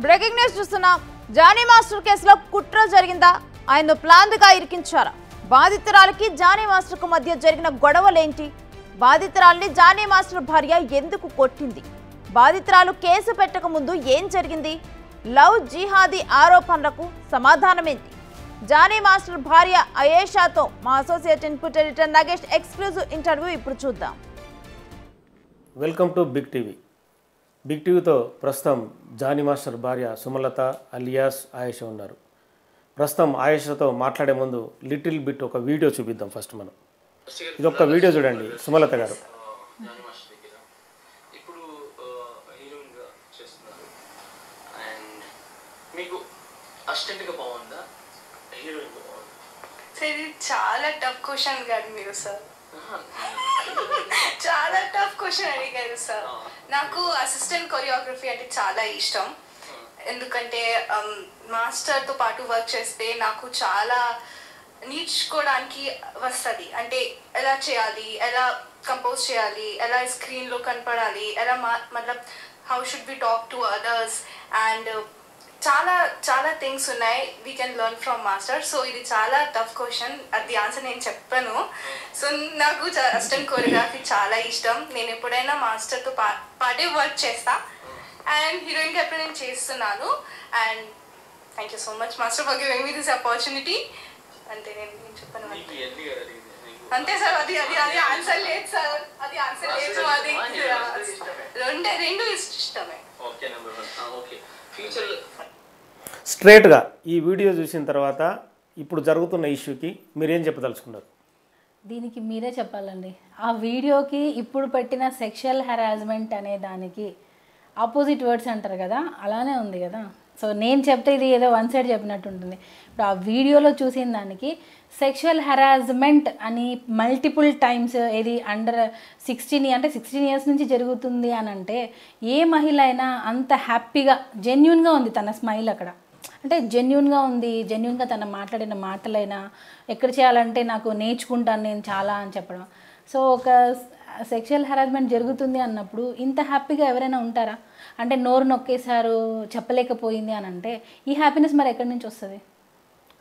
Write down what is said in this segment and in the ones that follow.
Breaking news చూస్తున్నాం. Johnny master కేసులో కుట్ర జరిగిందా? ఆయన ప్లాన్గా ఇరికించారా? బాధితురాలకి జానీ మాస్టర్కు మధ్య జరిగిన గొడవలేంటి? బాధితురాల్ని జానీ మాస్టర్ భార్య ఎందుకు కొట్టింది? బాధితురాలు కేసు పెట్టక ముందు ఏం జరిగింది? లవ్ జిహాదీ ఆరోపణలకు సమాధానమేంటి? జానీ మాస్టర్ భార్య అయేషాతో మా associate input editor Nagesh exclusive interview ఇప్పుడు చూద్దాం. Welcome to big TV. Big టీవీతో ప్రస్తుతం జానీ మాస్టర్ భార్య సుమలత అలియాస్ ఆయేషా ఉన్నారు. ప్రస్తుతం ఆయేషాతో మాట్లాడే ముందు లిటిల్ బిట్ ఒక వీడియో చూపిద్దాం. ఫస్ట్ మనం ఇది ఒక వీడియో చూడండి. సుమలత గారు ఇప్పుడు హీరోయిన్గా చేస్తున్నారు అండ్ మీకు అసిస్టెంట్గా బాగుందా హీరోయిన్గా బాగుందా? సార్ ఇది చాలా టఫ్ క్వశ్చన్ కాదు మీరు సార్, చాలా టఫ్ క్వశ్చన్ అడిగారు సార్. నాకు అసిస్టెంట్ కొరియోగ్రఫీ అంటే చాలా ఇష్టం, ఎందుకంటే మాస్టర్తో పాటు వర్క్ చేస్తే నాకు చాలా నేర్చుకోవడానికి వస్తుంది. అంటే ఎలా చేయాలి, ఎలా కంపోజ్ చేయాలి, ఎలా స్క్రీన్లో కనపడాలి, ఎలా మతలబ్ how should be talk to others and చాలా చాలా థింగ్స్ ఉన్నాయి we can learn from master. So ఇది చాలా టఫ్ క్వశ్చన్, అది ఆన్సర్ నేను చెప్పాను. సో నాకు అసిస్టెంట్ కొరియోగ్రఫీ చాలా ఇష్టం. నేను ఎప్పుడైనా మాస్టర్తో పాటే వర్క్ చేస్తా అండ్ హీరోయిన్గా ఎప్పుడు నేను చేస్తున్నాను. And thank you so much master for giving me this opportunity. అంటే నేను చెప్పాను అంతే సార్. అది అది అది ఆన్సర్ లేదు సార్, అది ఆన్సర్ లేదు. అది రెండు ఇష్టమే. స్ట్రేట్గా ఈ వీడియో చూసిన తర్వాత ఇప్పుడు జరుగుతున్న ఇష్యూకి మీరేం చెప్పదలుచుకున్నారు? దీనికి మీరే చెప్పాలండి. ఆ వీడియోకి ఇప్పుడు పెట్టిన సెక్షువల్ హెరాస్మెంట్ అనే దానికి ఆపోజిట్ వర్డ్స్ అంటారు కదా, అలానే ఉంది కదా. సో నేను చెప్తే ఇది ఏదో వన్ సైడ్ చెప్పినట్టు ఉంటుంది. ఇప్పుడు ఆ వీడియోలో చూసిన దానికి సెక్షువల్ హెరాస్మెంట్ అని మల్టిపుల్ టైమ్స్ ఏది అండర్ 16 అంటే 16 ఇయర్స్ నుంచి జరుగుతుంది అని అంటే ఏ మహిళ అయినా అంత హ్యాపీగా జెన్యున్గా ఉంది తన స్మైల్ అక్కడ, అంటే జెన్యున్గా ఉంది, జెన్యున్గా తన మాట్లాడిన మాటలైనా ఎక్కడ చేయాలంటే నాకు నేర్చుకుంటాను నేను చాలా అని చెప్పడం. సో ఒక సెక్షువల్ హెరాస్మెంట్ జరుగుతుంది అన్నప్పుడు ఇంత హ్యాపీగా ఎవరైనా ఉంటారా? అంటే నోరు నొక్కేశారు చెప్పలేకపోయింది అని అంటే ఈ హ్యాపీనెస్ మరి ఎక్కడి నుంచి వస్తుంది?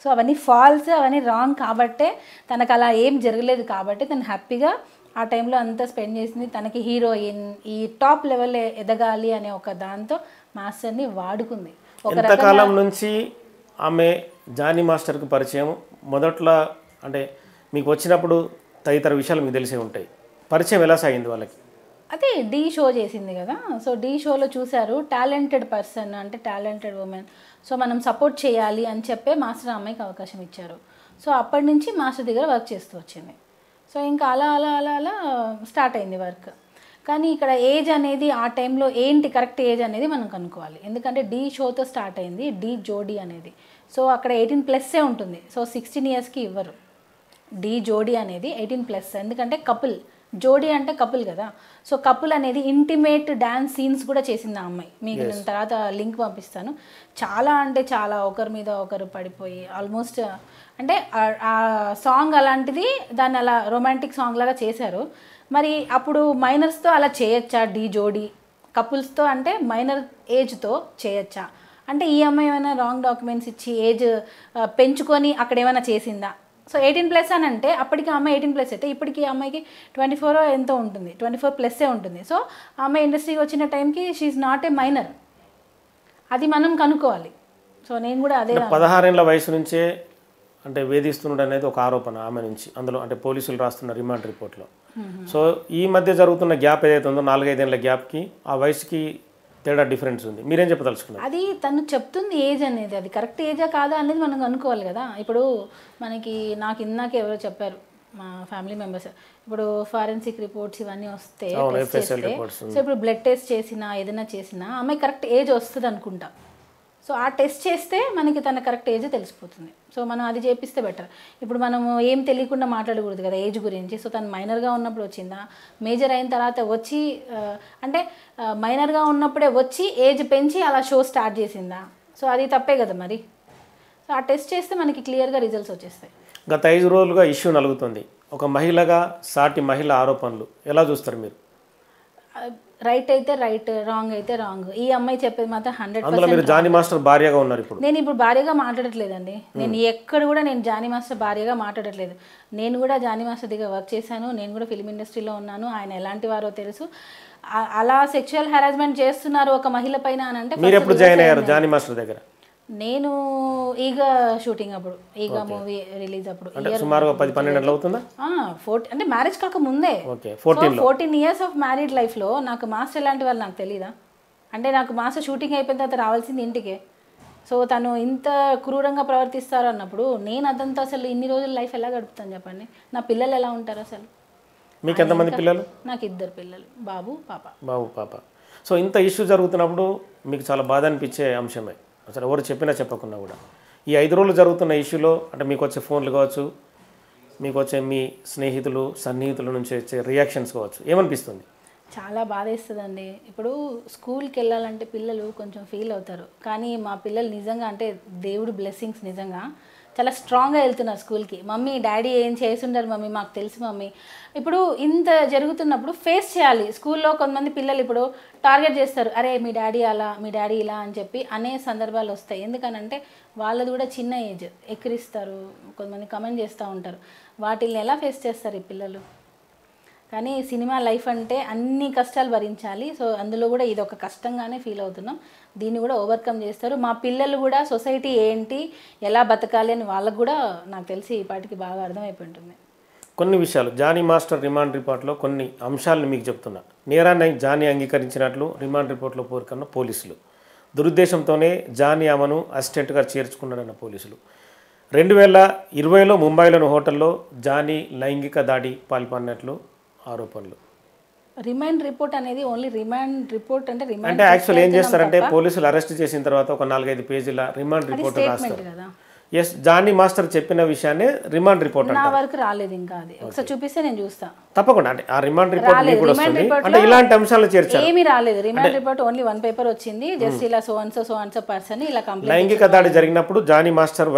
సో అవన్నీ ఫాల్స్, అవన్నీ రాంగ్ కాబట్టే తనకు అలా ఏం జరగలేదు కాబట్టి తను హ్యాపీగా ఆ టైంలో అంతా స్పెండ్ చేసింది. తనకి హీరోయిన్ ఈ టాప్ లెవెల్ ఎదగాలి అనే ఒక దాంతో మాస్టర్ని వాడుకుంది. ఎంతకాలం నుంచి ఆమె జానీ మాస్టర్కి పరిచయం? మొదట్లో అంటే మీకు వచ్చినప్పుడు తదితర విషయాలు మీకు తెలిసే ఉంటాయి. పరిచయం ఎలా సాగింది వాళ్ళకి? అదే డీ షో చేసింది కదా. సో డీ షోలో చూశారు టాలెంటెడ్ పర్సన్, అంటే టాలెంటెడ్ ఉమెన్. సో మనం సపోర్ట్ చేయాలి అని చెప్పే మాస్టర్ అమ్మాయికి అవకాశం ఇచ్చారు. సో అప్పటి నుంచి మాస్టర్ దగ్గర వర్క్ చేస్తూ వచ్చింది. సో ఇంకా అలా అలా అలా అలా స్టార్ట్ అయింది వర్క్. కానీ ఇక్కడ ఏజ్ అనేది ఆ టైంలో ఏంటి కరెక్ట్ ఏజ్ అనేది మనం కనుక్కోవాలి. ఎందుకంటే డీ షోతో స్టార్ట్ అయింది డీ జోడీ అనేది. సో అక్కడ 18+ ఉంటుంది. సో 16 ఇయర్స్కి ఇవ్వరు. డీ జోడీ అనేది 18+, ఎందుకంటే కపుల్, జోడీ అంటే కపుల్ కదా. సో కపుల్ అనేది ఇంటిమేట్ డ్యాన్స్ సీన్స్ కూడా చేసింది ఆ అమ్మాయి. మీకు నేను తర్వాత లింక్ పంపిస్తాను. చాలా అంటే చాలా ఒకరి మీద ఒకరు పడిపోయి ఆల్మోస్ట్ అంటే ఆ సాంగ్ అలాంటిది, దాన్ని అలా రొమాంటిక్ సాంగ్ లాగా చేశారు. మరి అప్పుడు మైనర్స్తో అలా చేయొచ్చా? డీ జోడీ కపుల్స్తో అంటే మైనర్ ఏజ్తో చేయొచ్చా? అంటే ఈ అమ్మాయి ఏమైనా రాంగ్ డాక్యుమెంట్స్ ఇచ్చి ఏజ్ పెంచుకొని అక్కడ ఏమైనా చేసిందా? సో 18+ అని అంటే అప్పటికి ఆ అమ్మాయి 18+ అయితే ఇప్పటికి ఆ అమ్మాయికి 24 ఎంతో ఉంటుంది, 24+ ఉంటుంది. సో ఆ అమ్మాయి ఇండస్ట్రీకి వచ్చిన టైంకి షీఈ్ నాట్ ఏ మైనర్. అది మనం కనుక్కోవాలి. సో నేను కూడా అదే 16 ఏళ్ల వయసు నుంచే అంటే వేధిస్తున్నాడు అనేది ఒక ఆరోపణ ఆమె నుంచి, అందులో అంటే పోలీసులు రాస్తున్న రిమాండ్ రిపోర్ట్లో. సో ఈ మధ్య జరుగుతున్న గ్యాప్ ఏదైతే ఉందో 4-5 ఏళ్ళ గ్యాప్కి ఆ వయసుకి తేడా డిఫరెన్స్ ఉంది. మీరేం చెప్పదలుచుకున్నారు? అది తను చెప్తుంది ఏజ్ అనేది, అది కరెక్ట్ ఏజా కాదా అనేది మనం అనుకోవాలి కదా. ఇప్పుడు మనకి నాకు ఇందాక ఎవరో చెప్పారు మా ఫ్యామిలీ మెంబర్స్, ఇప్పుడు ఫారెన్సిక్ రిపోర్ట్స్ ఇవన్నీ వస్తే సో ఇప్పుడు బ్లడ్ టెస్ట్ చేసినా ఏదైనా చేసినా అమ్మాయి కరెక్ట్ ఏజ్ వస్తుంది అనుకుంటా. సో ఆ టెస్ట్ చేస్తే మనకి తన కరెక్ట్ ఏజ్ తెలిసిపోతుంది. సో మనం అది చేపిస్తే బెటర్. ఇప్పుడు మనము ఏం తెలియకుండా మాట్లాడకూడదు కదా ఏజ్ గురించి. సో తను మైనర్గా ఉన్నప్పుడు వచ్చిందా, మేజర్ అయిన తర్వాత వచ్చి అంటే మైనర్గా ఉన్నప్పుడే వచ్చి ఏజ్ పెంచి అలా షో స్టార్ట్ చేసిందా? సో అది తప్పే కదా మరి. సో ఆ టెస్ట్ చేస్తే మనకి క్లియర్గా రిజల్ట్స్ వచ్చేస్తాయి. గత 5 రోజులుగా ఇష్యూ నలుగుతుంది. ఒక మహిళగా సాటి మహిళ ఆరోపణలు ఎలా చూస్తారు మీరు? రైట్ అయితే రైట్, రాంగ్ అయితే రాంగ్. ఈ అమ్మాయి చెప్పేది మాత్రం అందులో మీరు 100%. జానీ మాస్టర్ భార్యగా ఉన్నారు ఇప్పుడు. నేను ఇప్పుడు భార్యగా మాట్లాడట్లేదండి. నేను ఎక్కడ కూడా నేను జానీ మాస్టర్ భార్యగా మాట్లాడట్లేదు. నేను కూడా జానీ మాస్టర్ దగ్గర వర్క్ చేశాను. నేను కూడా ఫిల్మ్ ఇండస్ట్రీలో ఉన్నాను. ఆయన ఎలాంటి వారో తెలుసు. అలా సెక్షువల్ హెరాస్మెంట్ చేస్తున్నారు ఒక మహిళ పైన అని అంటే మీరు ఎప్పుడు జాయిన్ అయ్యారు జానీ మాస్టర్ దగ్గర? నేను ఈగ షూటింగ్ అప్పుడు, ఈగ మూవీ రిలీజ్ అప్పుడు సుమారుగా 10-12 ఏళ్ళు అవుతుందా? 40 అంటే మ్యారేజ్ కాక ముందే. 14 ఇయర్స్ ఆఫ్ మ్యారీడ్ లైఫ్లో నాకు మాస్టర్ ఎలాంటి వాళ్ళు నాకు తెలీదా? అంటే నాకు మాస్టర్ షూటింగ్ అయిపోయిన తర్వాత రావాల్సింది ఇంటికే. సో తను ఇంత క్రూరంగా ప్రవర్తిస్తారు అన్నప్పుడు నేను అదంతా అసలు ఇన్ని రోజులు లైఫ్ ఎలా గడుపుతాను చెప్పండి? నా పిల్లలు ఎలా ఉంటారు అసలు? మీకు ఎంతమంది పిల్లలు? నాకు 2 పిల్లలు, బాబు పాప. సో ఇంత ఇష్యూ జరుగుతున్నప్పుడు మీకు చాలా బాధ అనిపించే అంశమే అసలు ఎవరు చెప్పినా చెప్పకుండా కూడా. ఈ 5 రోజులు జరుగుతున్న ఇష్యూలో అంటే మీకు వచ్చే ఫోన్లు కావచ్చు, మీకు వచ్చే మీ స్నేహితులు సన్నిహితుల నుంచి వచ్చే రియాక్షన్స్ కావచ్చు, ఏమనిపిస్తుంది? చాలా బాధేస్తుందండి. ఇప్పుడు స్కూల్కి వెళ్ళాలంటే పిల్లలు కొంచెం ఫీల్ అవుతారు, కానీ మా పిల్లలు నిజంగా అంటే దేవుడు బ్లెస్సింగ్స్, నిజంగా చాలా స్ట్రాంగ్గా వెళ్తున్నారు స్కూల్కి. మమ్మీ డాడీ ఏం చేస్తుంటారు మమ్మీ, మాకు తెలుసు మమ్మీ. ఇప్పుడు ఇంత జరుగుతున్నప్పుడు ఫేస్ చేయాలి. స్కూల్లో కొంతమంది పిల్లలు ఇప్పుడు టార్గెట్ చేస్తారు, అరే మీ డాడీ అలా, మీ డాడీ ఇలా అని చెప్పి అనే సందర్భాలు వస్తాయి. ఎందుకనంటే వాళ్ళది కూడా చిన్న ఏజ్, ఎక్కిరిస్తారు, కొంతమంది కమెంట్ చేస్తూ ఉంటారు. వాటిని ఎలా ఫేస్ చేస్తారు ఈ పిల్లలు? కానీ సినిమా లైఫ్ అంటే అన్ని కష్టాలు భరించాలి. సో అందులో కూడా ఇది ఒక కష్టంగానే ఫీల్ అవుతున్నాం. దీన్ని కూడా ఓవర్కమ్ చేస్తారు. మా పిల్లలు కూడా సొసైటీ ఏంటి, ఎలా బతకాలి అని వాళ్ళకు కూడా నాకు తెలిసి ఈ పాటికి బాగా అర్థమైపోయి ఉంటుంది. కొన్ని విషయాలు జానీ మాస్టర్ రిమాండ్ రిపోర్ట్లో కొన్ని అంశాలను మీకు చెప్తున్నా. నేరాన్ని జానీ అంగీకరించినట్లు రిమాండ్ రిపోర్ట్లో పేర్కొన్న పోలీసులు. దురుద్దేశంతోనే జానీ ఆమెను అసిస్టెంట్గా చేర్చుకున్నారన్న పోలీసులు. 2020లో ముంబైలోని హోటల్లో జానీ లైంగిక దాడి పాల్పడినట్లు ఆరోపణలు. రిమాండ్ రిపోర్ట్ అనేది ఓన్లీ రిమాండ్ రిపోర్ట్ అంటే అంటే యాక్చువల్ ఏం చేస్తారంటే పోలీసులు అరెస్ట్ చేసిన తర్వాత ఒక 4-5 పేజీల రిమాండ్ రిపోర్ట్ రాస్తారు. ఎస్, జానీ మాస్టర్ చెప్పిన విషయాన్ని రిమాండ్ రిపోర్ట్ నా వరకు రాలేదు ఇంకా. అది ఒకసారి చూపిస్తే నేను చూస్తా తప్పకుండా. అంటే ఆ రిమాండ్ రిపోర్ట్ కూడా వస్తుంది. అంటే ఇలాంటి అంశాలు చేర్చారు. ఏమీ రాలేదు. రిమాండ్ రిపోర్ట్ ఓన్లీ 1 పేపర్ వచ్చింది. జస్ట్ ఇలా సో అండ్ సో పర్సన్ ఇలా కంప్లైంట్. లైంగిక దాడి జరిగినప్పుడు జానీ మాస్టర్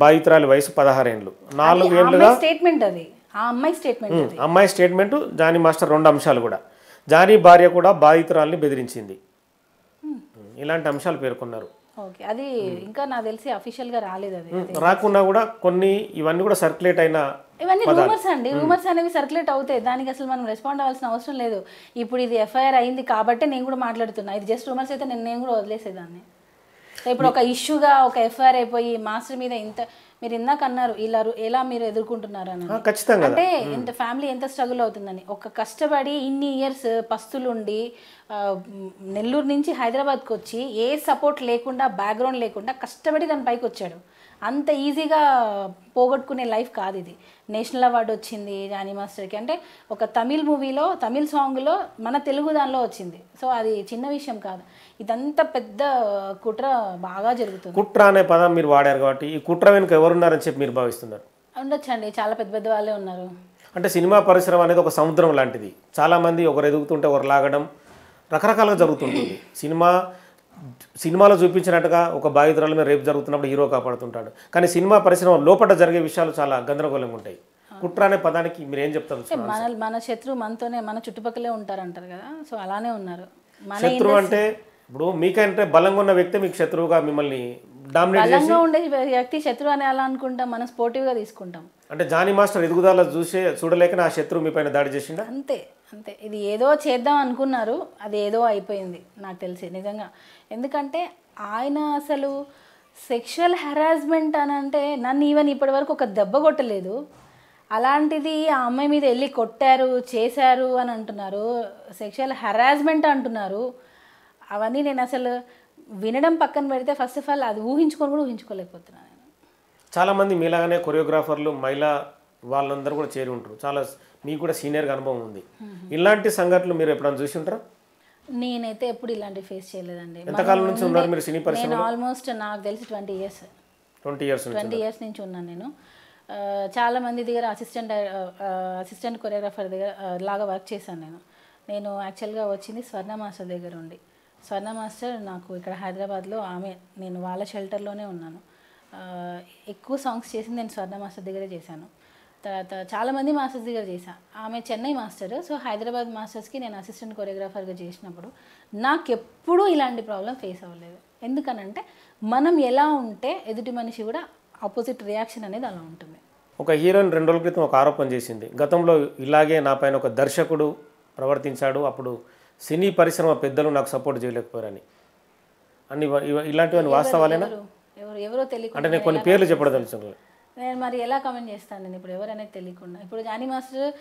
బాధితురాలి వయసు 16 ఏళ్ళు. 4 ఏళ్లుగా స్టేట్మెంట్ అది ఆ అమ్మాయి స్టేట్మెంట్. అమ్మాయి స్టేట్మెంట్, జానీ మాస్టర్ 2 అంశాలు కూడా. జానీ భార్య కూడా బాధితురాలిని బెదిరించింది. ఇలాంటి అంశాలు పేర్కొన్నారు. ఓకే, అది ఇంకా నాకు తెలిసి అఫీషియల్ గా రాలేదు. అది రాకున్నా కూడా కొన్ని ఇవన్నీ కూడా సర్క్యులేట్ అయిన ఇవన్నీ రూమర్స్ అండి. రూమర్స్ అనేవి సర్క్యులేట్ అవుతాయి. దానికి అసలు మనం రెస్పాండ్ అవ్వాల్సిన అవసరం లేదు. ఇప్పుడు ఇది ఎఫ్ఐఆర్ అయింది కాబట్టి నేను కూడా మాట్లాడుతున్నా. ఇది జస్ట్ రూమర్స్ అయితే నేను కూడా వదిలేసేదాన్ని. ఇప్పుడు ఒక ఇష్యూగా ఒక ఎఫ్ఐఆర్ అయిపోయి మాస్టర్ మీద ఇంత, మీరు ఇందాక అన్నారు ఇలా ఎలా మీరు ఎదుర్కొంటున్నారు అని. అంటే ఇంత ఫ్యామిలీ ఎంత స్ట్రగుల్ అవుతుందని. ఒక కష్టపడి ఇన్ని ఇయర్స్ పస్తులుండి నెల్లూరు నుంచి హైదరాబాద్కి వచ్చి ఏ సపోర్ట్ లేకుండా, బ్యాక్గ్రౌండ్ లేకుండా కష్టపడి దాని పైకి వచ్చాడు. అంత ఈజీగా పోగొట్టుకునే లైఫ్ కాదు ఇది. నేషనల్ అవార్డు వచ్చింది జానీ మాస్టర్కి. అంటే ఒక తమిళ్ మూవీలో, తమిళ్ సాంగ్లో మన తెలుగు దానిలో వచ్చింది. సో అది చిన్న విషయం కాదు. ఇదంతా పెద్ద కుట్ర బాగా జరుగుతుంది. కుట్ర అనే పదం మీరు వాడారు కాబట్టి ఈ కుట్ర వెనుక ఎవరున్నారని చెప్పి మీరు భావిస్తున్నారు? ఉండొచ్చండి, చాలా పెద్ద పెద్ద వాళ్ళే ఉన్నారు. అంటే సినిమా పరిశ్రమ అనేది ఒక సముద్రం లాంటిది. చాలామంది ఒకరు ఎదుగుతుంటే ఒకరు లాగడం రకరకాలుగా జరుగుతుంటుంది. సినిమాలో చూపించినట్టుగా ఒక బాధితురాల మీద రేపు జరుగుతున్నప్పుడు హీరో కాపాడుతుంటాడు. కానీ సినిమా పరిశ్రమ లోపల జరిగే విషయాలు చాలా గందరగోళంగా ఉంటాయి. కుట్ర అనే పదానికి మీరు ఏం చెప్తారు? మన శత్రువు మనతోనే, మన చుట్టుపక్కలే ఉంటారంటారు కదా. సో అలానే ఉన్నారు. శత్రువు అంటే ఇప్పుడు మీకంటే బలంగా ఉన్న వ్యక్తి మీకు శత్రువుగా మిమ్మల్ని డామినేట్ చేసి, బలంగా ఉండే వ్యక్తి శత్రువు అని అలా అనుకుంటాం, మనం స్పోర్టివ్గా తీసుకుంటాం. అంటే జానీ మాస్టర్ ఎదుగుదల చూడలేక నా శత్రువు మీ పైన దాడి చేసిండా? అంతే. ఇది ఏదో చేద్దాం అనుకున్నారు, అది ఏదో అయిపోయింది నాకు తెలిసి నిజంగా. ఎందుకంటే ఆయన అసలు సెక్షువల్ హెరాస్మెంట్ అని అంటే నన్ను ఈవెన్ ఇప్పటి వరకు ఒక దెబ్బ కొట్టలేదు. అలాంటిది ఆ అమ్మాయి మీద వెళ్ళి కొట్టారు, చేశారు అని అంటున్నారు. సెక్షువల్ హెరాస్మెంట్ అంటున్నారు. అవన్నీ నేను అసలు వినడం పక్కన పెడితే ఫస్ట్ ఆఫ్ ఆల్ అది ఊహించుకొని కూడా ఊహించుకోలేకపోతున్నాను. చాలామంది మీలాగానే కొరియోగ్రాఫర్లు, మహిళా వాళ్ళందరూ కూడా చేరి ఉంటారు. చాలా మీకు కూడా సీనియర్గా అనుభవం ఉంది. ఇలాంటి సంఘటనలు మీరు ఎప్పుడైనా చూసి ఉంటారా? నేనైతే ఎప్పుడు ఇలాంటి ఫేస్ చేయలేదండి. ఎంతకాలం నుంచి ఉన్నారు మీరు సినీ పరిశ్రమలో? నేను ఆల్మోస్ట్ నాకు తెలిసి 20 ఇయర్స్. 20 ఇయర్స్ నుంచి ఉన్నాను నేను. చాలామంది దగ్గర అసిస్టెంట్ కొరియోగ్రాఫర్ దగ్గర లాగా వర్క్ చేశాను నేను యాక్చువల్గా వచ్చింది స్వర్ణ మాస్టర్ దగ్గర ఉండి. స్వర్ణ మాస్టర్ నాకు ఇక్కడ హైదరాబాద్లో నేను వాళ్ళ షెల్టర్లోనే ఉన్నాను. ఎక్కువ సాంగ్స్ చేసింది నేను స్వర్ణ మాస్టర్ దగ్గరే చేశాను. తర్వాత చాలామంది మాస్టర్స్ దగ్గర చేశా. ఆమె చెన్నై మాస్టర్, సో హైదరాబాద్ మాస్టర్స్కి నేను అసిస్టెంట్ కొరియోగ్రాఫర్గా చేసినప్పుడు నాకెప్పుడూ ఇలాంటి ప్రాబ్లం ఫేస్ అవ్వలేదు. ఎందుకనంటే మనం ఎలా ఉంటే ఎదుటి మనిషి కూడా ఆపోజిట్ రియాక్షన్ అనేది అలా ఉంటుంది. ఒక హీరోయిన్ 2 రోజుల క్రితం ఒక ఆరోపణ చేసింది, గతంలో ఇలాగే నా పైన ఒక దర్శకుడు ప్రవర్తించాడు, అప్పుడు సినీ పరిశ్రమ పెద్దలు నాకు సపోర్ట్ చేయలేకపోయారని. అన్ని ఇలాంటివన్నీ వాస్తవాలేనా? ఎవరో తెలియకుండా అంటే నేను కొన్ని పేర్లు చెప్పడం తెలుసు. నేను మరి ఎలా కామెంట్ చేస్తాను నేను ఇప్పుడు ఎవరనేది తెలియకుండా. ఇప్పుడు జానీ మాస్టర్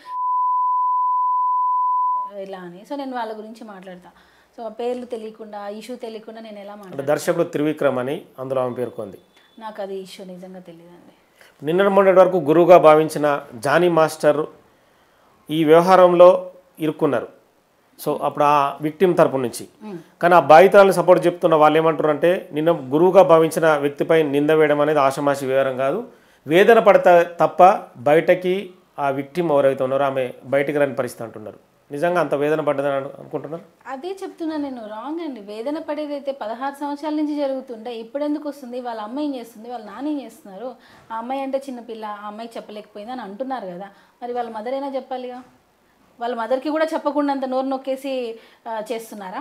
ఇలా అని, సో నేను వాళ్ళ గురించి మాట్లాడతా. సో ఆ పేర్లు తెలియకుండా, ఇష్యూ తెలియకుండా నేను ఎలా మాట్లాడతాను? దర్శకుడు త్రివిక్రమ్ అని అందులో ఆమె పేర్కొంది. నాకు అది ఇష్యూ నిజంగా తెలియదండి. నిన్న మొన్నటి వరకు గురువుగా భావించిన జానీ మాస్టర్ ఈ వ్యవహారంలో ఇరుక్కున్నారు. సో అప్పుడు ఆ విక్టిమ్ తరపు నుంచి, కానీ ఆ బాధితురాలను సపోర్ట్ చెప్తున్న వాళ్ళు ఏమంటారు అంటే, నిన్న గురువుగా భావించిన వ్యక్తిపై నింద వేయడం అనేది ఆషమాషి వ్యవహారం కాదు, వేదన పడతా తప్ప బయటకి ఆ విక్టిమ్ ఎవరైతే ఉన్నారో ఆమె బయటికి రాని పరిస్థితి అంటున్నారు. నిజంగా అంత వేదన పడ్డదని అనుకుంటున్నారు? అదే చెప్తున్నా నేను, రాంగ్ అండి. వేదన పడేది అయితే 16 సంవత్సరాల నుంచి జరుగుతుంటే ఇప్పుడు ఎందుకు వస్తుంది? వాళ్ళ అమ్మ ఏం చేస్తుంది, వాళ్ళ నాన్న ఏం చేస్తున్నారు? ఆ అమ్మాయి అంటే చిన్నపిల్ల, ఆ అమ్మాయి చెప్పలేకపోయింది అని అంటున్నారు కదా, మరి వాళ్ళ మదర్ అయినా చెప్పాలిగా. వాళ్ళ మదర్కి కూడా చెప్పకుండా అంత నోరు నొక్కేసి చేస్తున్నారా?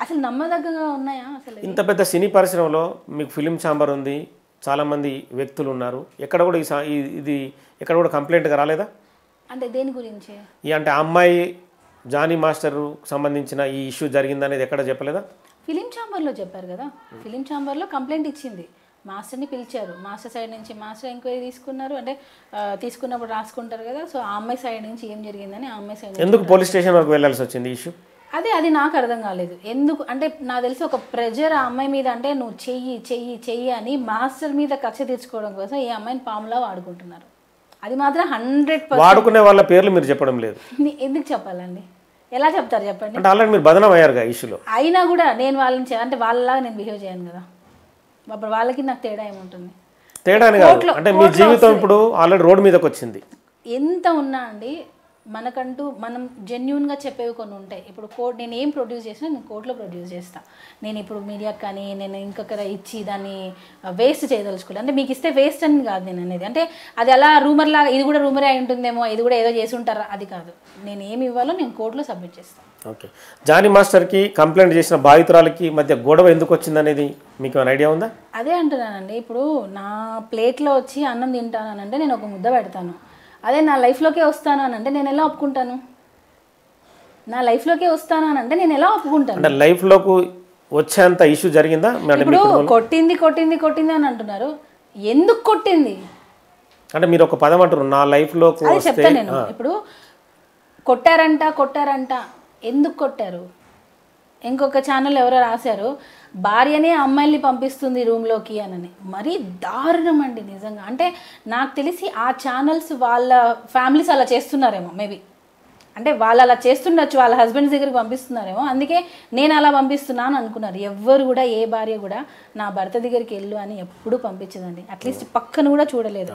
అసలు నమ్మదగ్గగా ఉన్నాయా? అసలు ఇంత పెద్ద సినీ పరిశ్రమలో మీకు ఫిలిం ఛాంబర్ ఉంది, చాలామంది వ్యక్తులు ఉన్నారు, ఎక్కడ కూడా ఇది ఎక్కడ కూడా కంప్లైంట్గా రాలేదా? అంటే దేని గురించి? అంటే ఆ అమ్మాయి జానీ మాస్టర్ సంబంధించిన ఈ ఇష్యూ జరిగిందనేది ఎక్కడ చెప్పలేదా? ఫిలిం ఛాంబర్లో చెప్పారు కదా, ఫిలిం ఛాంబర్లో కంప్లైంట్ ఇచ్చింది, మాస్టర్ని పిలిచారు, మాస్టర్ సైడ్ నుంచి మాస్టర్ ఎంక్వైరీ తీసుకున్నారు, అంటే తీసుకున్నప్పుడు రాసుకుంటారు కదా, సో ఆ అమ్మాయి సైడ్ నుంచి ఏం జరిగిందని ఆ అమ్మాయి సైడ్ ఎందుకు పోలీస్ స్టేషన్ వరకు వెళ్ళాల్సి వచ్చింది ఇష్యూ? అది నాకు అర్థం కాలేదు. ఎందుకు అంటే నాకు తెలిసి ఒక ప్రెజర్ ఆ అమ్మాయి మీద, అంటే నువ్వు చెయ్యి చెయ్యి చెయ్యి అని మాస్టర్ మీద కక్ష తీర్చుకోవడం కోసం ఈ అమ్మాయిని పాములా వాడుకుంటున్నారు. అది మాత్రం 100% వాడుకునే వాళ్ళ పేర్లు మీరు చెప్పడం లేదు. ఎందుకు చెప్పాలండి? ఎలా చెప్తారు చెప్పండి? అంటే ఆల్రెడీ మీరు బదనం అయ్యారుగా ఇష్యూలో. అయినా కూడా నేను వాళ్ళని అంటే వాళ్ళలాగా నేను బిహేవ్ చేయను కదా, అప్పుడు వాళ్ళకి నాకు తేడా ఏముంటుంది? తేడా అని కాదు, అంటే మీ జీవితం ఇప్పుడు ఆల్రెడీ రోడ్డు మీదకి వచ్చింది. ఎంత ఉన్నా అండి మనకంటూ మనం జెన్యున్గా చెప్పేవి కొన్ని ఉంటాయి. ఇప్పుడు నేను ఏం ప్రొడ్యూస్ చేసినా నేను కోర్టులో ప్రొడ్యూస్ చేస్తాను. నేను ఇప్పుడు మీడియాకి కానీ నేను ఇంకొకరు ఇచ్చి దాన్ని వేస్ట్ చేయదలుచుకోలేదు. అంటే మీకు ఇస్తే వేస్ట్ అని కాదు నేను అనేది, అంటే అది అలా రూమర్లాగా ఇది కూడా రూమరే అయి ఉంటుందేమో, ఇది కూడా ఏదో చేసి ఉంటారా, అది కాదు. నేను ఏమి ఇవ్వాలో నేను కోర్టులో సబ్మిట్ చేస్తాను. ఓకే, జానీ మాస్టర్కి కంప్లైంట్ చేసిన బాధితురాలకి మధ్య గొడవ ఎందుకు వచ్చిందనేది మీకు ఏమైనా ఐడియా ఉందా? అదే అంటున్నానండి, ఇప్పుడు నా ప్లేట్లో వచ్చి అన్నం తింటానంటే నేను ఒక ముద్ద పెడతాను, అదే నా లైఫ్లోకే వస్తాను అని అంటే నేను ఎలా ఒప్పుకుంటాను? నా లైఫ్లోకే వస్తాను అని అంటే నేను ఎలా ఒప్పుకుంటాను? అంటే లైఫ్లోకి వచ్చేంత ఇష్యూ జరిగిందా? ఇప్పుడు కొట్టింది కొట్టింది కొట్టింది అని అంటున్నారు, ఎందుకు కొట్టింది అంటే మీరు ఒక పదం అంటారు, నా లైఫ్లోకి అది చెప్తాను నేను. ఇప్పుడు కొట్టారంట ఎందుకు కొట్టారు? ఇంకొక ఛానల్ ఎవరో రాశారు, భార్యనే అమ్మాయిల్ని పంపిస్తుంది రూమ్లోకి అని. మరీ దారుణం అండి నిజంగా. అంటే నాకు తెలిసి ఆ ఛానల్స్ వాళ్ళ ఫ్యామిలీస్ అలా చేస్తున్నారేమో, మేబీ అంటే వాళ్ళు అలా చేస్తుండొచ్చు, వాళ్ళ హస్బెండ్స్ దగ్గరికి పంపిస్తున్నారేమో, అందుకే నేను అలా పంపిస్తున్నాను అనుకున్నారు. ఎవ్వరు కూడా ఏ భార్య కూడా నా భర్త దగ్గరికి వెళ్ళు అని ఎప్పుడూ పంపించదండి, అట్లీస్ట్ పక్కన కూడా చూడలేదు.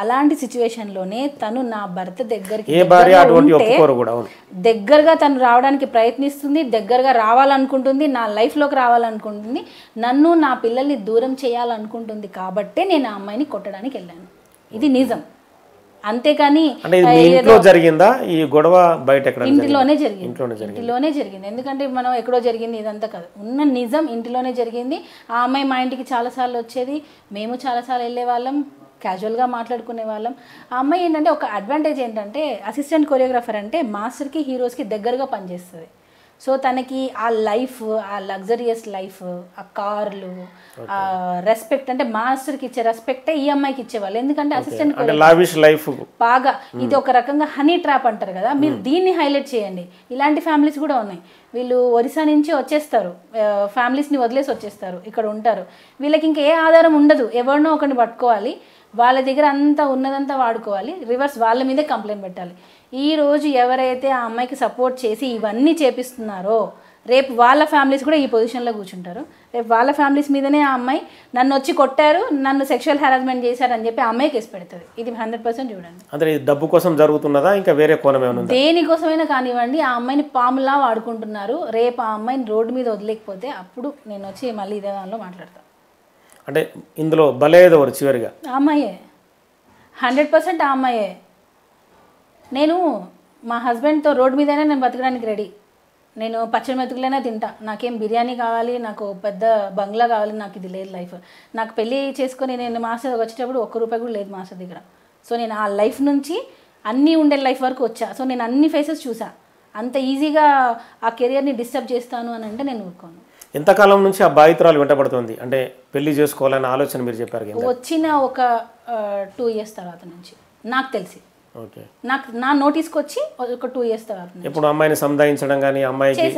అలాంటి సిచ్యువేషన్లోనే తను నా భర్త దగ్గరికి దగ్గరగా తను రావడానికి ప్రయత్నిస్తుంది, దగ్గరగా రావాలనుకుంటుంది, నా లైఫ్లోకి రావాలనుకుంటుంది, నన్ను నా పిల్లల్ని దూరం చేయాలనుకుంటుంది. కాబట్టే నేను ఆ అమ్మాయిని కొట్టడానికి వెళ్ళాను. ఇది నిజం. అంతేకాని ఇంట్లో జరిగిందా ఈ గొడవ? బయట ఇంటిలోనే జరిగింది. ఎందుకంటే మనం ఎక్కడో జరిగింది ఇదంతా కాదు, ఉన్న నిజం ఇంటిలోనే జరిగింది. ఆ అమ్మాయి మా ఇంటికి చాలాసార్లు వచ్చేది, మేము చాలాసార్లు వెళ్ళే వాళ్ళం, క్యాజువల్గా మాట్లాడుకునే వాళ్ళం. ఆ అమ్మాయి ఏంటంటే ఒక అడ్వాంటేజ్ ఏంటంటే అసిస్టెంట్ కొరియోగ్రాఫర్ అంటే మాస్టర్కి హీరోస్కి దగ్గరగా పనిచేస్తుంది. సో తనకి ఆ లైఫ్, ఆ లగ్జరియస్ లైఫ్, ఆ కార్లు, ఆ రెస్పెక్ట్, అంటే మాస్టర్కి ఇచ్చే రెస్పెక్టే ఈ అమ్మాయికి ఇచ్చేవాళ్ళు. ఎందుకంటే అసిస్టెంట్ లైఫ్ బాగా ఇది ఒక రకంగా హనీ ట్రాప్ అంటారు కదా, మీరు దీన్ని హైలైట్ చేయండి. ఇలాంటి ఫ్యామిలీస్ కూడా ఉన్నాయి. వీళ్ళు ఒరిస్సా నుంచి వచ్చేస్తారు, ఫ్యామిలీస్ని వదిలేసి వచ్చేస్తారు, ఇక్కడ ఉంటారు. వీళ్ళకి ఇంకా ఏ ఆధారం ఉండదు, ఎవరినో ఒకరిని పట్టుకోవాలి, వాళ్ళ దగ్గర అంతా ఉన్నదంతా వాడుకోవాలి, రివర్స్ వాళ్ళ మీదే కంప్లైంట్ పెట్టాలి. ఈరోజు ఎవరైతే ఆ అమ్మాయికి సపోర్ట్ చేసి ఇవన్నీ చేపిస్తున్నారో రేపు వాళ్ళ ఫ్యామిలీస్ కూడా ఈ పొజిషన్లో కూర్చుంటారు. రేపు వాళ్ళ ఫ్యామిలీస్ మీదనే ఆ అమ్మాయి నన్ను వచ్చి కొట్టారు, నన్ను సెక్షువల్ హెరాస్మెంట్ చేశారని చెప్పి ఆ అమ్మాయి కేసు పెడుతుంది. ఇది 100% చూడండి. అంటే డబ్బు కోసం జరుగుతున్నదా ఇంకా వేరే కోణం ఏమైనా ఉందా? దేనికోసమైనా కానివ్వండి, ఆ అమ్మాయిని పాములా వాడుకుంటున్నారు. రేపు ఆ అమ్మాయిని రోడ్డు మీద వదిలేకపోతే అప్పుడు నేను వచ్చి మళ్ళీ ఇదే దానిలో మాట్లాడతాను. అంటే ఇందులో బలేదవరు చివరిగా అమ్మాయే. 100% ఆ అమ్మాయే. నేను మా హస్బెండ్తో రోడ్డు మీదైనా నేను బతకడానికి రెడీ. నేను పచ్చడి మెతుకులైనా తింటా. నాకేం బిర్యానీ కావాలి, నాకు పెద్ద బంగ్లా కావాలి, నాకు ఇది లేదు లైఫ్. నాకు పెళ్ళి చేసుకొని నేను మాస్టర్ వచ్చేటప్పుడు ₹1 కూడా లేదు మాస్టర్ దగ్గర. సో నేను ఆ లైఫ్ నుంచి అన్నీ ఉండే లైఫ్ వరకు వచ్చా. సో నేను అన్ని ఫేసెస్ చూసా. అంత ఈజీగా ఆ కెరియర్ని డిస్టర్బ్ చేస్తాను అని అంటే నేను ఊరుకోను. ఎంతకాలం నుంచి ఆ బాధితురాలు వెంటబడుతుంది? అంటే పెళ్లి చేసుకోవాలనే ఆలోచన మీరు చెప్పారు కదా, వచ్చిన ఒక 2 years తర్వాత నుంచి నాకు తెలిసి, ఓకే, నా నోటీస్కి వచ్చి ఒక 2 years తర్వాత నుంచి. ఇప్పుడు అమ్మాయిని సంధాయించడం కానీ, అమ్మాయికి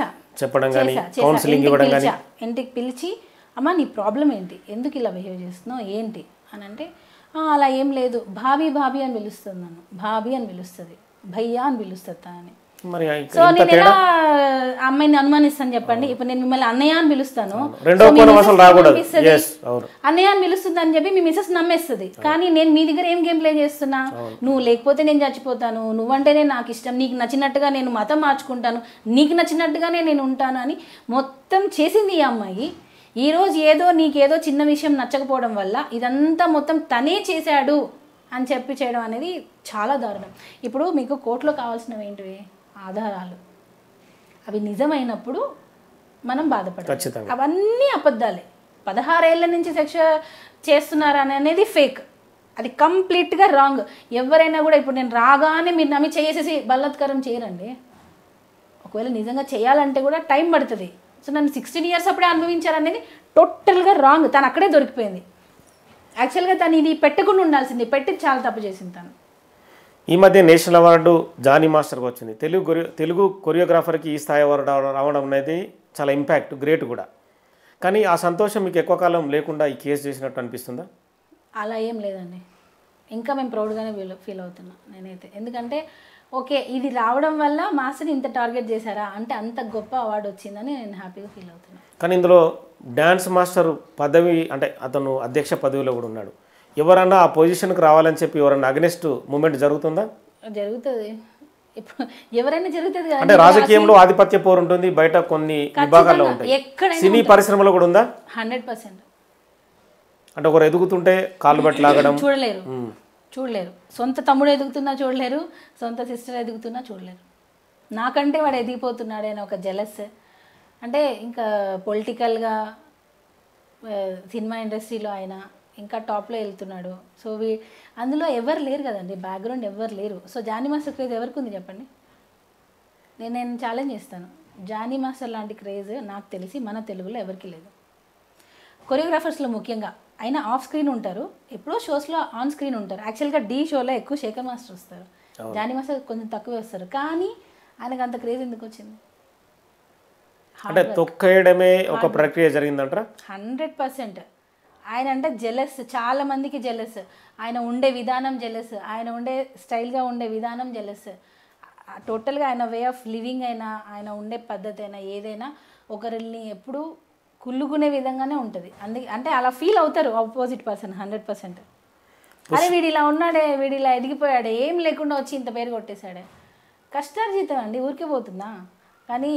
చెప్పడం కానీ, కౌన్సిలింగ్ ఇవ్వడం కానీ, ఇంటికి పిలిచి అమ్మ నీ ప్రాబ్లం ఏంటి, ఎందుకు ఇలా బిహేవ్ చేస్తున్నావు ఏంటి అని అంటే, అలా ఏం లేదు, భాబీ భాబీ అని పిలుస్తుంది, నన్ను భాబీ అని పిలుస్తుంది, భయ్యా అని పిలుస్తుంది తనని. మరి సో నేను ఎలా అమ్మాయిని అనుమానిస్తాను చెప్పండి? ఇప్పుడు నేను మిమ్మల్ని అన్నయ్య అని పిలుస్తాను, అన్నయ్య అని పిలుస్తుంది అని చెప్పి మీ మిసెస్ నమ్మేస్తుంది. కానీ నేను మీ దగ్గర ఏం గేమ్ ప్లే చేస్తున్నా, నువ్వు లేకపోతే నేను చచ్చిపోతాను, నువ్వంటేనే నాకు ఇష్టం, నీకు నచ్చినట్టుగా నేను మతం మార్చుకుంటాను, నీకు నచ్చినట్టుగానే నేను ఉంటాను అని మొత్తం చేసింది ఈ అమ్మాయి. ఈరోజు ఏదో నీకేదో చిన్న విషయం నచ్చకపోవడం వల్ల ఇదంతా మొత్తం తనే చేశాడు అని చెప్పి చేయడం అనేది చాలా దారుణం. ఇప్పుడు మీకు కోర్టులో కావాల్సినవి ఏంటివి? ఆధారాలు. అవి నిజమైనప్పుడు మనం బాధపడాలి. అవన్నీ అబద్ధాలే. 16 ఏళ్ల నుంచి సెక్ష చేస్తున్నారు అనేది ఫేక్. అది కంప్లీట్గా రాంగ్. ఎవరైనా కూడా ఇప్పుడు నేను రాగానే మీరు నమ్మి చేసేసి బలాత్కారం చేయరండి. ఒకవేళ నిజంగా చేయాలంటే కూడా టైం పడుతుంది. సో నన్ను 16 years అప్పుడే అనుభవించారనేది టోటల్గా రాంగ్. తను అక్కడే దొరికిపోయింది. యాక్చువల్గా తను ఇది పెట్టకుండా ఉండాల్సింది, పెట్టి చాలా తప్పు చేసింది తను. ఈ మధ్య నేషనల్ అవార్డు జానీ మాస్టర్కి వచ్చింది. తెలుగు కొరియోగ్రాఫర్కి ఈ స్థాయి అవార్డు రావడం అనేది చాలా ఇంపాక్ట్, గ్రేట్ కూడా. కానీ ఆ సంతోషం మీకు ఎక్కువ కాలం లేకుండా ఈ కేసు చేసినట్టు అనిపిస్తుందా? అలా ఏం లేదండి, ఇంకా మేము ప్రౌడ్గానే ఫీల్ అవుతున్నాం నేనైతే. ఎందుకంటే ఓకే ఇది రావడం వల్ల మాస్టర్ని ఇంత టార్గెట్ చేశారా అంటే అంత గొప్ప అవార్డు వచ్చిందని నేను హ్యాపీగా ఫీల్ అవుతున్నాను. కానీ ఇందులో డ్యాన్స్ మాస్టర్ పదవి అంటే అతను అధ్యక్ష పదవిలో కూడా ఉన్నాడు. ఎవరన్నా ఆ పొజిషన్కి రావాలని చెప్పి ఎవరన్నా అగెనిస్ట్ మూమెంట్ జరుగుతుందా? జరుగుతుంది. ఇప్పుడు ఎవరైనా జరుగుతుంది కదా. అంటే రాజకీయంలో ఆధిపత్య పోరు ఉంటుంది, బయట కొన్ని విభాగాల్లో ఉంటాయి, సినీ పరిశ్రమలో కూడా ఉందా? 100%. అంటే ఒకరు ఎదుగుతుంటే కాళ్ళు బట్టి లాగడం చూడలేరు. సొంత తమ్ముడు ఎదుగుతున్నా చూడలేరు, సొంత సిస్టర్ ఎదుగుతున్నా చూడలేరు. నాకంటే వాడు ఎదిగిపోతున్నాడు అని ఒక జెలస్. అంటే ఇంకా పొలిటికల్గా సినిమా ఇండస్ట్రీలో ఆయన ఇంకా టాప్లో వెళ్తున్నాడు. సో అందులో ఎవరు లేరు కదండి, బ్యాక్గ్రౌండ్ ఎవరు లేరు. సో జానీ మాస్టర్ క్రేజ్ ఎవరికి ఉంది చెప్పండి? నేను ఛాలెంజ్ చేస్తాను, జానీ మాస్టర్ లాంటి క్రేజ్ నాకు తెలిసి మన తెలుగులో ఎవరికి లేదు. కొరియోగ్రాఫర్స్లో ముఖ్యంగా ఆయన ఆఫ్ స్క్రీన్ ఉంటారు, ఎప్పుడో షోస్లో ఆన్ స్క్రీన్ ఉంటారు. యాక్చువల్గా డి షోలో ఎక్కువ శేఖర్ మాస్టర్ వస్తారు, జానీ మాస్టర్ కొంచెం తక్కువే వస్తారు. కానీ ఆయనకు అంత క్రేజ్ ఎందుకు వచ్చింది? అంటే తొక్కేయడమే ఒక ప్రక్రియ జరిగిందంటారా? 100%. ఆయన అంటే జెలస్, చాలా మందికి జెలస్. ఆయన ఉండే విధానం జెలస్, ఆయన ఉండే స్టైల్గా ఉండే విధానం జెలస్. టోటల్గా ఆయన వే ఆఫ్ లివింగ్ అయినా, ఆయన ఉండే పద్ధతి అయినా, ఏదైనా ఒకరిని ఎప్పుడు కుళ్ళుకునే విధంగానే ఉంటుంది. అంటే అలా ఫీల్ అవుతారు ఆపోజిట్ పర్సన్ 100%. అరే వీడు ఇలా ఉన్నాడే, వీడు ఇలా ఎదిగిపోయాడే, ఏం లేకుండా వచ్చి ఇంత పేరు కొట్టేశాడే. కష్టార్జితం అండి, ఊరికే పోతుందా? కానీ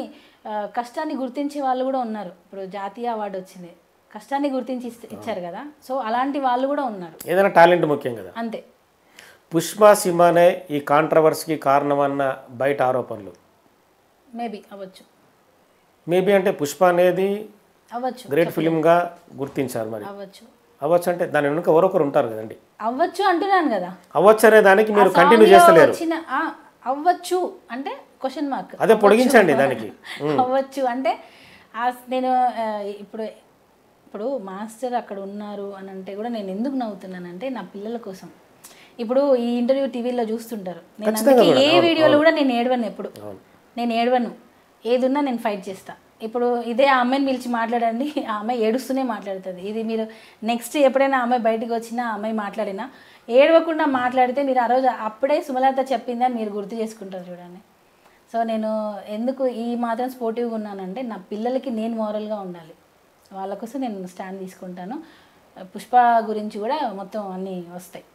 కష్టాన్ని గుర్తించే వాళ్ళు కూడా ఉన్నారు. ఇప్పుడు జాతీయ అవార్డు వచ్చింది, కష్టాన్ని గుర్తించి ఇచ్చారు కదా. సో అలాంటి వాళ్ళు కూడా ఉన్నారు. ఏదైనా టాలెంట్ ముఖ్యం కదా. అంతే. పుష్ప సినిమానే ఈ కాంట్రవర్సీకి కారణమన్న బయట ఆరోపణలు మేబీ అవ్వచ్చు. మేబీ అంటే పుష్ప అనేది అవ్వచ్చు, గ్రేట్ ఫిలింగా గుర్తించారు. మరి అవ్వచ్చు అంటే దాని వెనుక ఎవరొకరు ఉంటారు కదండి. అవ్వచ్చు అంటున్నాను కదా. అవ్వచ్చు అనే దానికి మీరు కంటిన్యూ చేస్తలేరు. అవ్వచ్చు అంటే క్వశ్చన్ మార్క్, అదే పొడిగించండి దానికి. అవ్వచ్చు అంటే నేను ఇప్పుడు మాస్టర్ అక్కడ ఉన్నారు అని అంటే కూడా నేను ఎందుకు నవ్వుతున్నానంటే నా పిల్లల కోసం. ఇప్పుడు ఈ ఇంటర్వ్యూ టీవీలో చూస్తుంటారు, నేను అందుకే ఏ వీడియోలో కూడా నేను ఏడవను. ఎప్పుడు నేను ఏడవను, ఏదున్నా నేను ఫైట్ చేస్తా. ఇప్పుడు ఇదే ఆ అమ్మాయిని పిలిచి మాట్లాడండి, ఆ అమ్మాయి ఏడుస్తూనే మాట్లాడుతుంది. ఇది మీరు నెక్స్ట్ ఎప్పుడైనా ఆ అమ్మాయి బయటకు వచ్చినా, ఆ అమ్మాయి మాట్లాడినా ఏడవకుండా మాట్లాడితే మీరు ఆ రోజు అప్పుడే సుమలత చెప్పిందని మీరు గుర్తు చేసుకుంటారు చూడండి. సో నేను ఎందుకు ఈ మాత్రం స్పోర్టివ్గా ఉన్నానంటే నా పిల్లలకి నేను మోరల్గా ఉండాలి, వాళ్ళ కోసం నేను స్టాండ్ తీసుకుంటాను. పుష్ప గురించి కూడా మొత్తం అన్నీ వస్తాయి,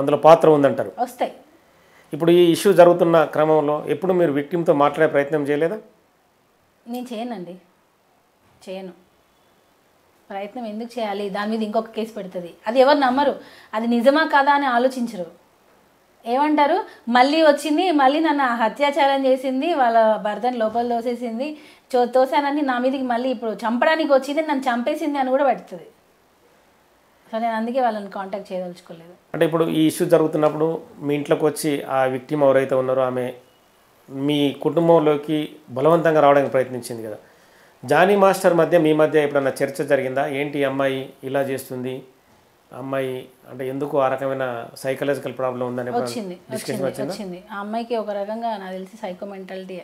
అందులో పాత్ర ఉందంటారు. వస్తాయి. ఇప్పుడు ఈ ఇష్యూ జరుగుతున్న క్రమంలో ఎప్పుడు మీరు విక్టిమ్తో మాట్లాడే ప్రయత్నం చేయలేదా? నేను చేయనండి, చేయను. ప్రయత్నం ఎందుకు చేయాలి, దాని మీద ఇంకొక కేసు పెడుతుంది. అది ఎవరు నమ్మరు, అది నిజమా కాదా అని ఆలోచించరు. ఏమంటారు, మళ్ళీ వచ్చింది, మళ్ళీ నన్ను అత్యాచారం చేసింది, వాళ్ళ భర్తని లోపల తోసేసింది, తోసానని నా మీదకి మళ్ళీ ఇప్పుడు చంపడానికి వచ్చింది, నన్ను చంపేసింది అని కూడా పెడుతుంది. సో నేను అందుకే వాళ్ళని కాంటాక్ట్ చేయదలుచుకోలేదు. అంటే ఇప్పుడు ఈ ఇష్యూ జరుగుతున్నప్పుడు మీ ఇంట్లోకి వచ్చి ఆ విక్టిమ్ ఎవరైతే ఉన్నారో ఆమె మీ కుటుంబంలోకి బలవంతంగా రావడానికి ప్రయత్నించింది కదా, జానీ మాస్టర్ మధ్య మీ మధ్య ఎప్పుడన్నా చర్చ జరిగిందా? ఏంటి అమ్మాయి ఇలా చేస్తుంది, అమ్మాయి అంటే ఎందుకు ఆ రకమైన సైకలాజికల్ ప్రాబ్లం ఉందని వచ్చింది. ఆ అమ్మాయికి ఒక రకంగా నాకు తెలిసి సైకోమెంటాలిటీ.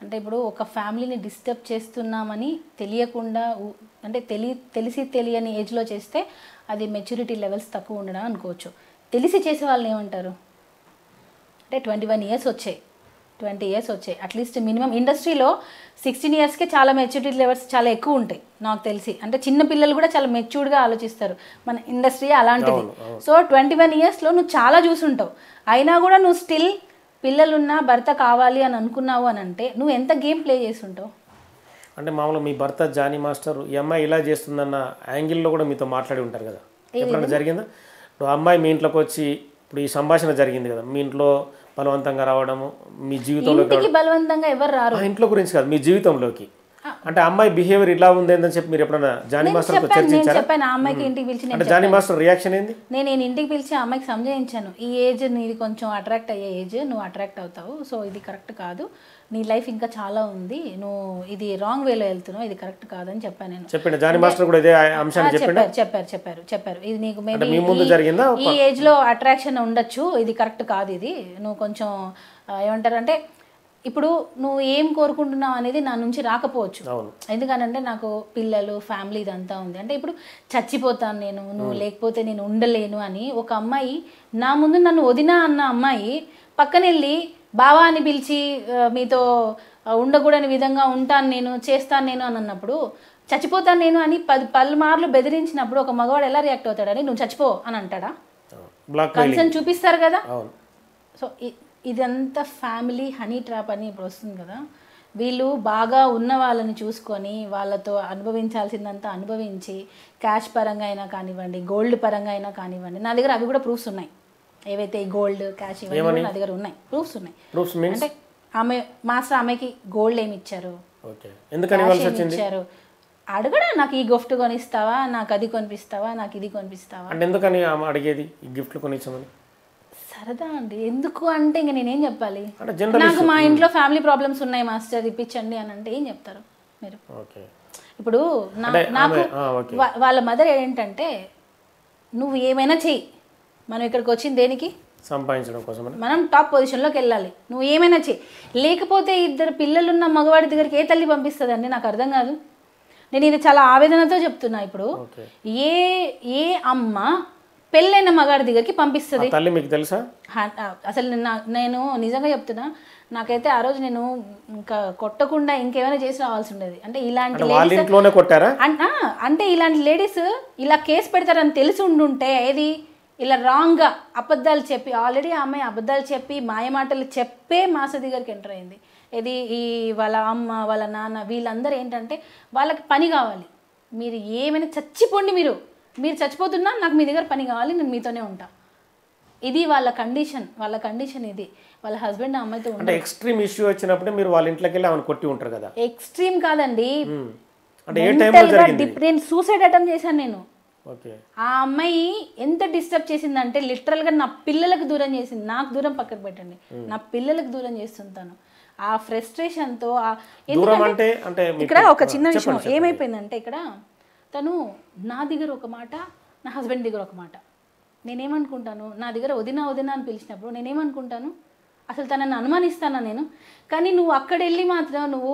అంటే ఇప్పుడు ఒక ఫ్యామిలీని డిస్టర్బ్ చేస్తున్నామని తెలియకుండా, అంటే తెలిసి తెలియని ఏజ్లో చేస్తే అది మెచ్యూరిటీ లెవెల్స్ తక్కువ ఉండడం అనుకోవచ్చు. తెలిసి చేసే వాళ్ళని ఏమంటారు అంటే 21 years వచ్చాయి, 20 years వచ్చాయి. అట్లీస్ట్ మినిమం ఇండస్ట్రీలో 16 yearsకే చాలా మెచ్యూరిటీ లెవెల్స్ చాలా ఎక్కువ ఉంటాయి నాకు తెలిసి. అంటే చిన్న పిల్లలు కూడా చాలా మెచ్యూర్డ్గా ఆలోచిస్తారు, మన ఇండస్ట్రీ అలాంటిది. సో 21 yearsలో నువ్వు చాలా చూసుంటావు, అయినా కూడా నువ్వు స్టిల్ పిల్లలున్నా భర్త కావాలి అని అనుకున్నావు అని అంటే నువ్వు ఎంత గేమ్ ప్లే చేసి ఉంటావు? అంటే మామూలుగా మీ భర్త జానీ మాస్టర్ ఈ అమ్మాయి ఇలా చేస్తుందన్న యాంగిల్లో కూడా మీతో మాట్లాడి ఉంటారు కదా, ఎప్పుడైనా జరిగిందా? ఇప్పుడు అమ్మాయి మీ ఇంట్లోకి వచ్చి ఇప్పుడు ఈ సంభాషణ జరిగింది కదా, మీ ఇంట్లో బలవంతంగా రావడము, మీ జీవితంలోకి బలవంతంగా ఎవరు రారు, ఇంట్లో గురించి కాదు మీ జీవితంలోకి, అంటే అమ్మాయి బిహేవియర్ ఇలా ఉంది అని చెప్పి మీరు ఎప్పుడైనా జానీ మాస్టర్తో చర్చించారా? చెప్పాను, ఆ అమ్మాయికి ఇంటికి పిలిచి అంటే జానీ మాస్టర్ రియాక్షన్ ఏంది? నేను ఇంటికి పిలిచి ఆ అమ్మాయికి సంజాయించాను, ఈ ఏజ్ నీది కొంచెం అట్రాక్ట్ అయ్యే ఏజ్, నువ్వు అట్రాక్ట్ అవుతావు, సో ఇది కరెక్ట్ కాదు, నీ లైఫ్ ఇంకా చాలా ఉంది, నువ్వు ఇది రాంగ్ వేలో వెళ్తున్నావు, ఇది కరెక్ట్ కాదని చెప్పాను నేను. చెప్పండి జానీ మాస్టర్ కూడా ఇదే అంశాన్ని చెప్పారు ఇది నీకు మేబీ ఈ ఏజ్ లో అట్రాక్షన్ ఉండొచ్చు, ఇది కరెక్ట్ కాదు, ఇది నువ్వు కొంచెం ఏమంటారు అంటే ఇప్పుడు నువ్వు ఏం కోరుకుంటున్నావు అనేది నా నుంచి రాకపోవచ్చు, ఎందుకనంటే నాకు పిల్లలు ఫ్యామిలీ ఇదంతా ఉంది. అంటే ఇప్పుడు చచ్చిపోతాను నేను, నువ్వు లేకపోతే నేను ఉండలేను అని ఒక అమ్మాయి నా ముందు నన్ను వదినా అన్న అమ్మాయి పక్కన వెళ్ళి బావా అని పిలిచి మీతో ఉండకూడని విధంగా ఉంటాను నేను, చేస్తాను నేను అని అన్నప్పుడు, చచ్చిపోతాను నేను అని 10 మార్లు బెదిరించినప్పుడు ఒక మగవాడు ఎలా రియాక్ట్ అవుతాడని, నువ్వు చచ్చిపో అని అంటాడా? కన్సర్న్ చూపిస్తారు కదా. సో ఇదంతా ఫ్యామిలీ హనీ ట్రాప్ అని ఇప్పుడు వస్తుంది కదా, వీళ్ళు బాగా ఉన్న వాళ్ళని చూసుకొని వాళ్ళతో అనుభవించాల్సిందంతా అనుభవించి క్యాష్ పరంగా అయినా కానివ్వండి, గోల్డ్ పరంగా అయినా కానివ్వండి, నా దగ్గర అవి కూడా ప్రూఫ్స్ ఉన్నాయి, ఏవైతే గోల్డ్ క్యాష్ ఇవన్నీ నా దగ్గర ఉన్నాయి, ప్రూఫ్స్ ఉన్నాయి. అంటే ఆమె మాస్టర్ ఆమెకి గోల్డ్ ఏమి ఇచ్చారు, ఇచ్చారు అడగడా, నాకు ఈ గిఫ్ట్ కొనిస్తావా, నాకు అది కొనిపిస్తావా, నాకు ఇది కొనిపిస్తావా అంటే ఎందుకని అడిగేది గిఫ్ట్లు కొనిచ్చామని? సరదా అండి. ఎందుకు అంటే ఇంక నేనేం చెప్పాలి, నాకు మా ఇంట్లో ఫ్యామిలీ ప్రాబ్లమ్స్ ఉన్నాయి మాస్టర్ ఇప్పించండి అని అంటే ఏం చెప్తారు మీరు? ఇప్పుడు నాకు వాళ్ళ మదర్ ఏంటంటే, నువ్వు ఏమైనా చెయ్యి, మనం ఇక్కడికి వచ్చింది దేనికి, సంపాదించడం కోసం, మనం టాప్ పొజిషన్లోకి వెళ్ళాలి, నువ్వు ఏమైనా చెయ్యి, లేకపోతే 2 పిల్లలున్న మగవాడి దగ్గరికి ఏ తల్లి పంపిస్తుంది అండి? నాకు అర్థం కాదు. నేను ఇది చాలా ఆవేదనతో చెప్తున్నా. ఇప్పుడు ఏ అమ్మ పెళ్ళైన మగాడి దగ్గరికి పంపిస్తుంది? తల్లి మీకు తెలుసా? అసలు నేను నిజంగా చెప్తున్నా, నాకైతే ఆ రోజు నేను ఇంకా కొట్టకుండా ఇంకేమైనా చేసి రావాల్సి ఉండేది. అంటే ఇలాంటి లేడీస్ ఇలా కేసు పెడతారని తెలిసి ఉండుంటే, ఏది ఇలా రాంగ్గా అబద్ధాలు చెప్పి, ఆల్రెడీ ఆ అమ్మాయి అబద్ధాలు చెప్పి మాయమాటలు చెప్పే మాస్టర్ దగ్గరికి ఎంటర్ అయింది. ఇది ఈ వాళ్ళ అమ్మ వాళ్ళ నాన్న వీళ్ళందరూ ఏంటంటే వాళ్ళకి పని కావాలి, మీరు ఏమైనా చచ్చిపోండి, మీరు చచ్చిపోతున్నా నాకు మీ దగ్గర పని కావాలి, నేను మీతోనే ఉంటా, ఇది వాళ్ళ కండిషన్ ఇది. వాళ్ళ హస్బెండ్ అమ్మాయితో అంటే ఎక్స్ట్రీమ్ ఇష్యూ వచ్చినప్పుడు మీరు వాళ్ళ ఇంట్లోకి వెళ్ళి ఆమెను కొట్టి ఉంటారు కదా? ఎక్స్ట్రీమ్ కాదండి, అంటే ఏ టైంలో జరిగింది? నేను సూసైడ్ అటెంప్ట్ చేశాను నేను. ఆ అమ్మాయి ఎంత డిస్టర్బ్ చేసిందంటే లిటరల్గా నా పిల్లలకు దూరం చేసింది, నాకు దూరం పక్కకు పెట్టండి, నా పిల్లలకు దూరం చేస్తుంటాను. ఆ ఫ్రస్ట్రేషన్తో ఇక్కడ ఒక చిన్న విషయం ఏమైపోయిందంటే, ఇక్కడ తను నా దగ్గర ఒక మాట, నా హస్బెండ్ దగ్గర ఒక మాట. నేనేమనుకుంటాను, నా దగ్గర వదినా అని పిలిచినప్పుడు నేనేమనుకుంటాను, అసలు తనని అనుమానిస్తానా నేను? కానీ నువ్వు అక్కడ వెళ్ళి మాత్రం నువ్వు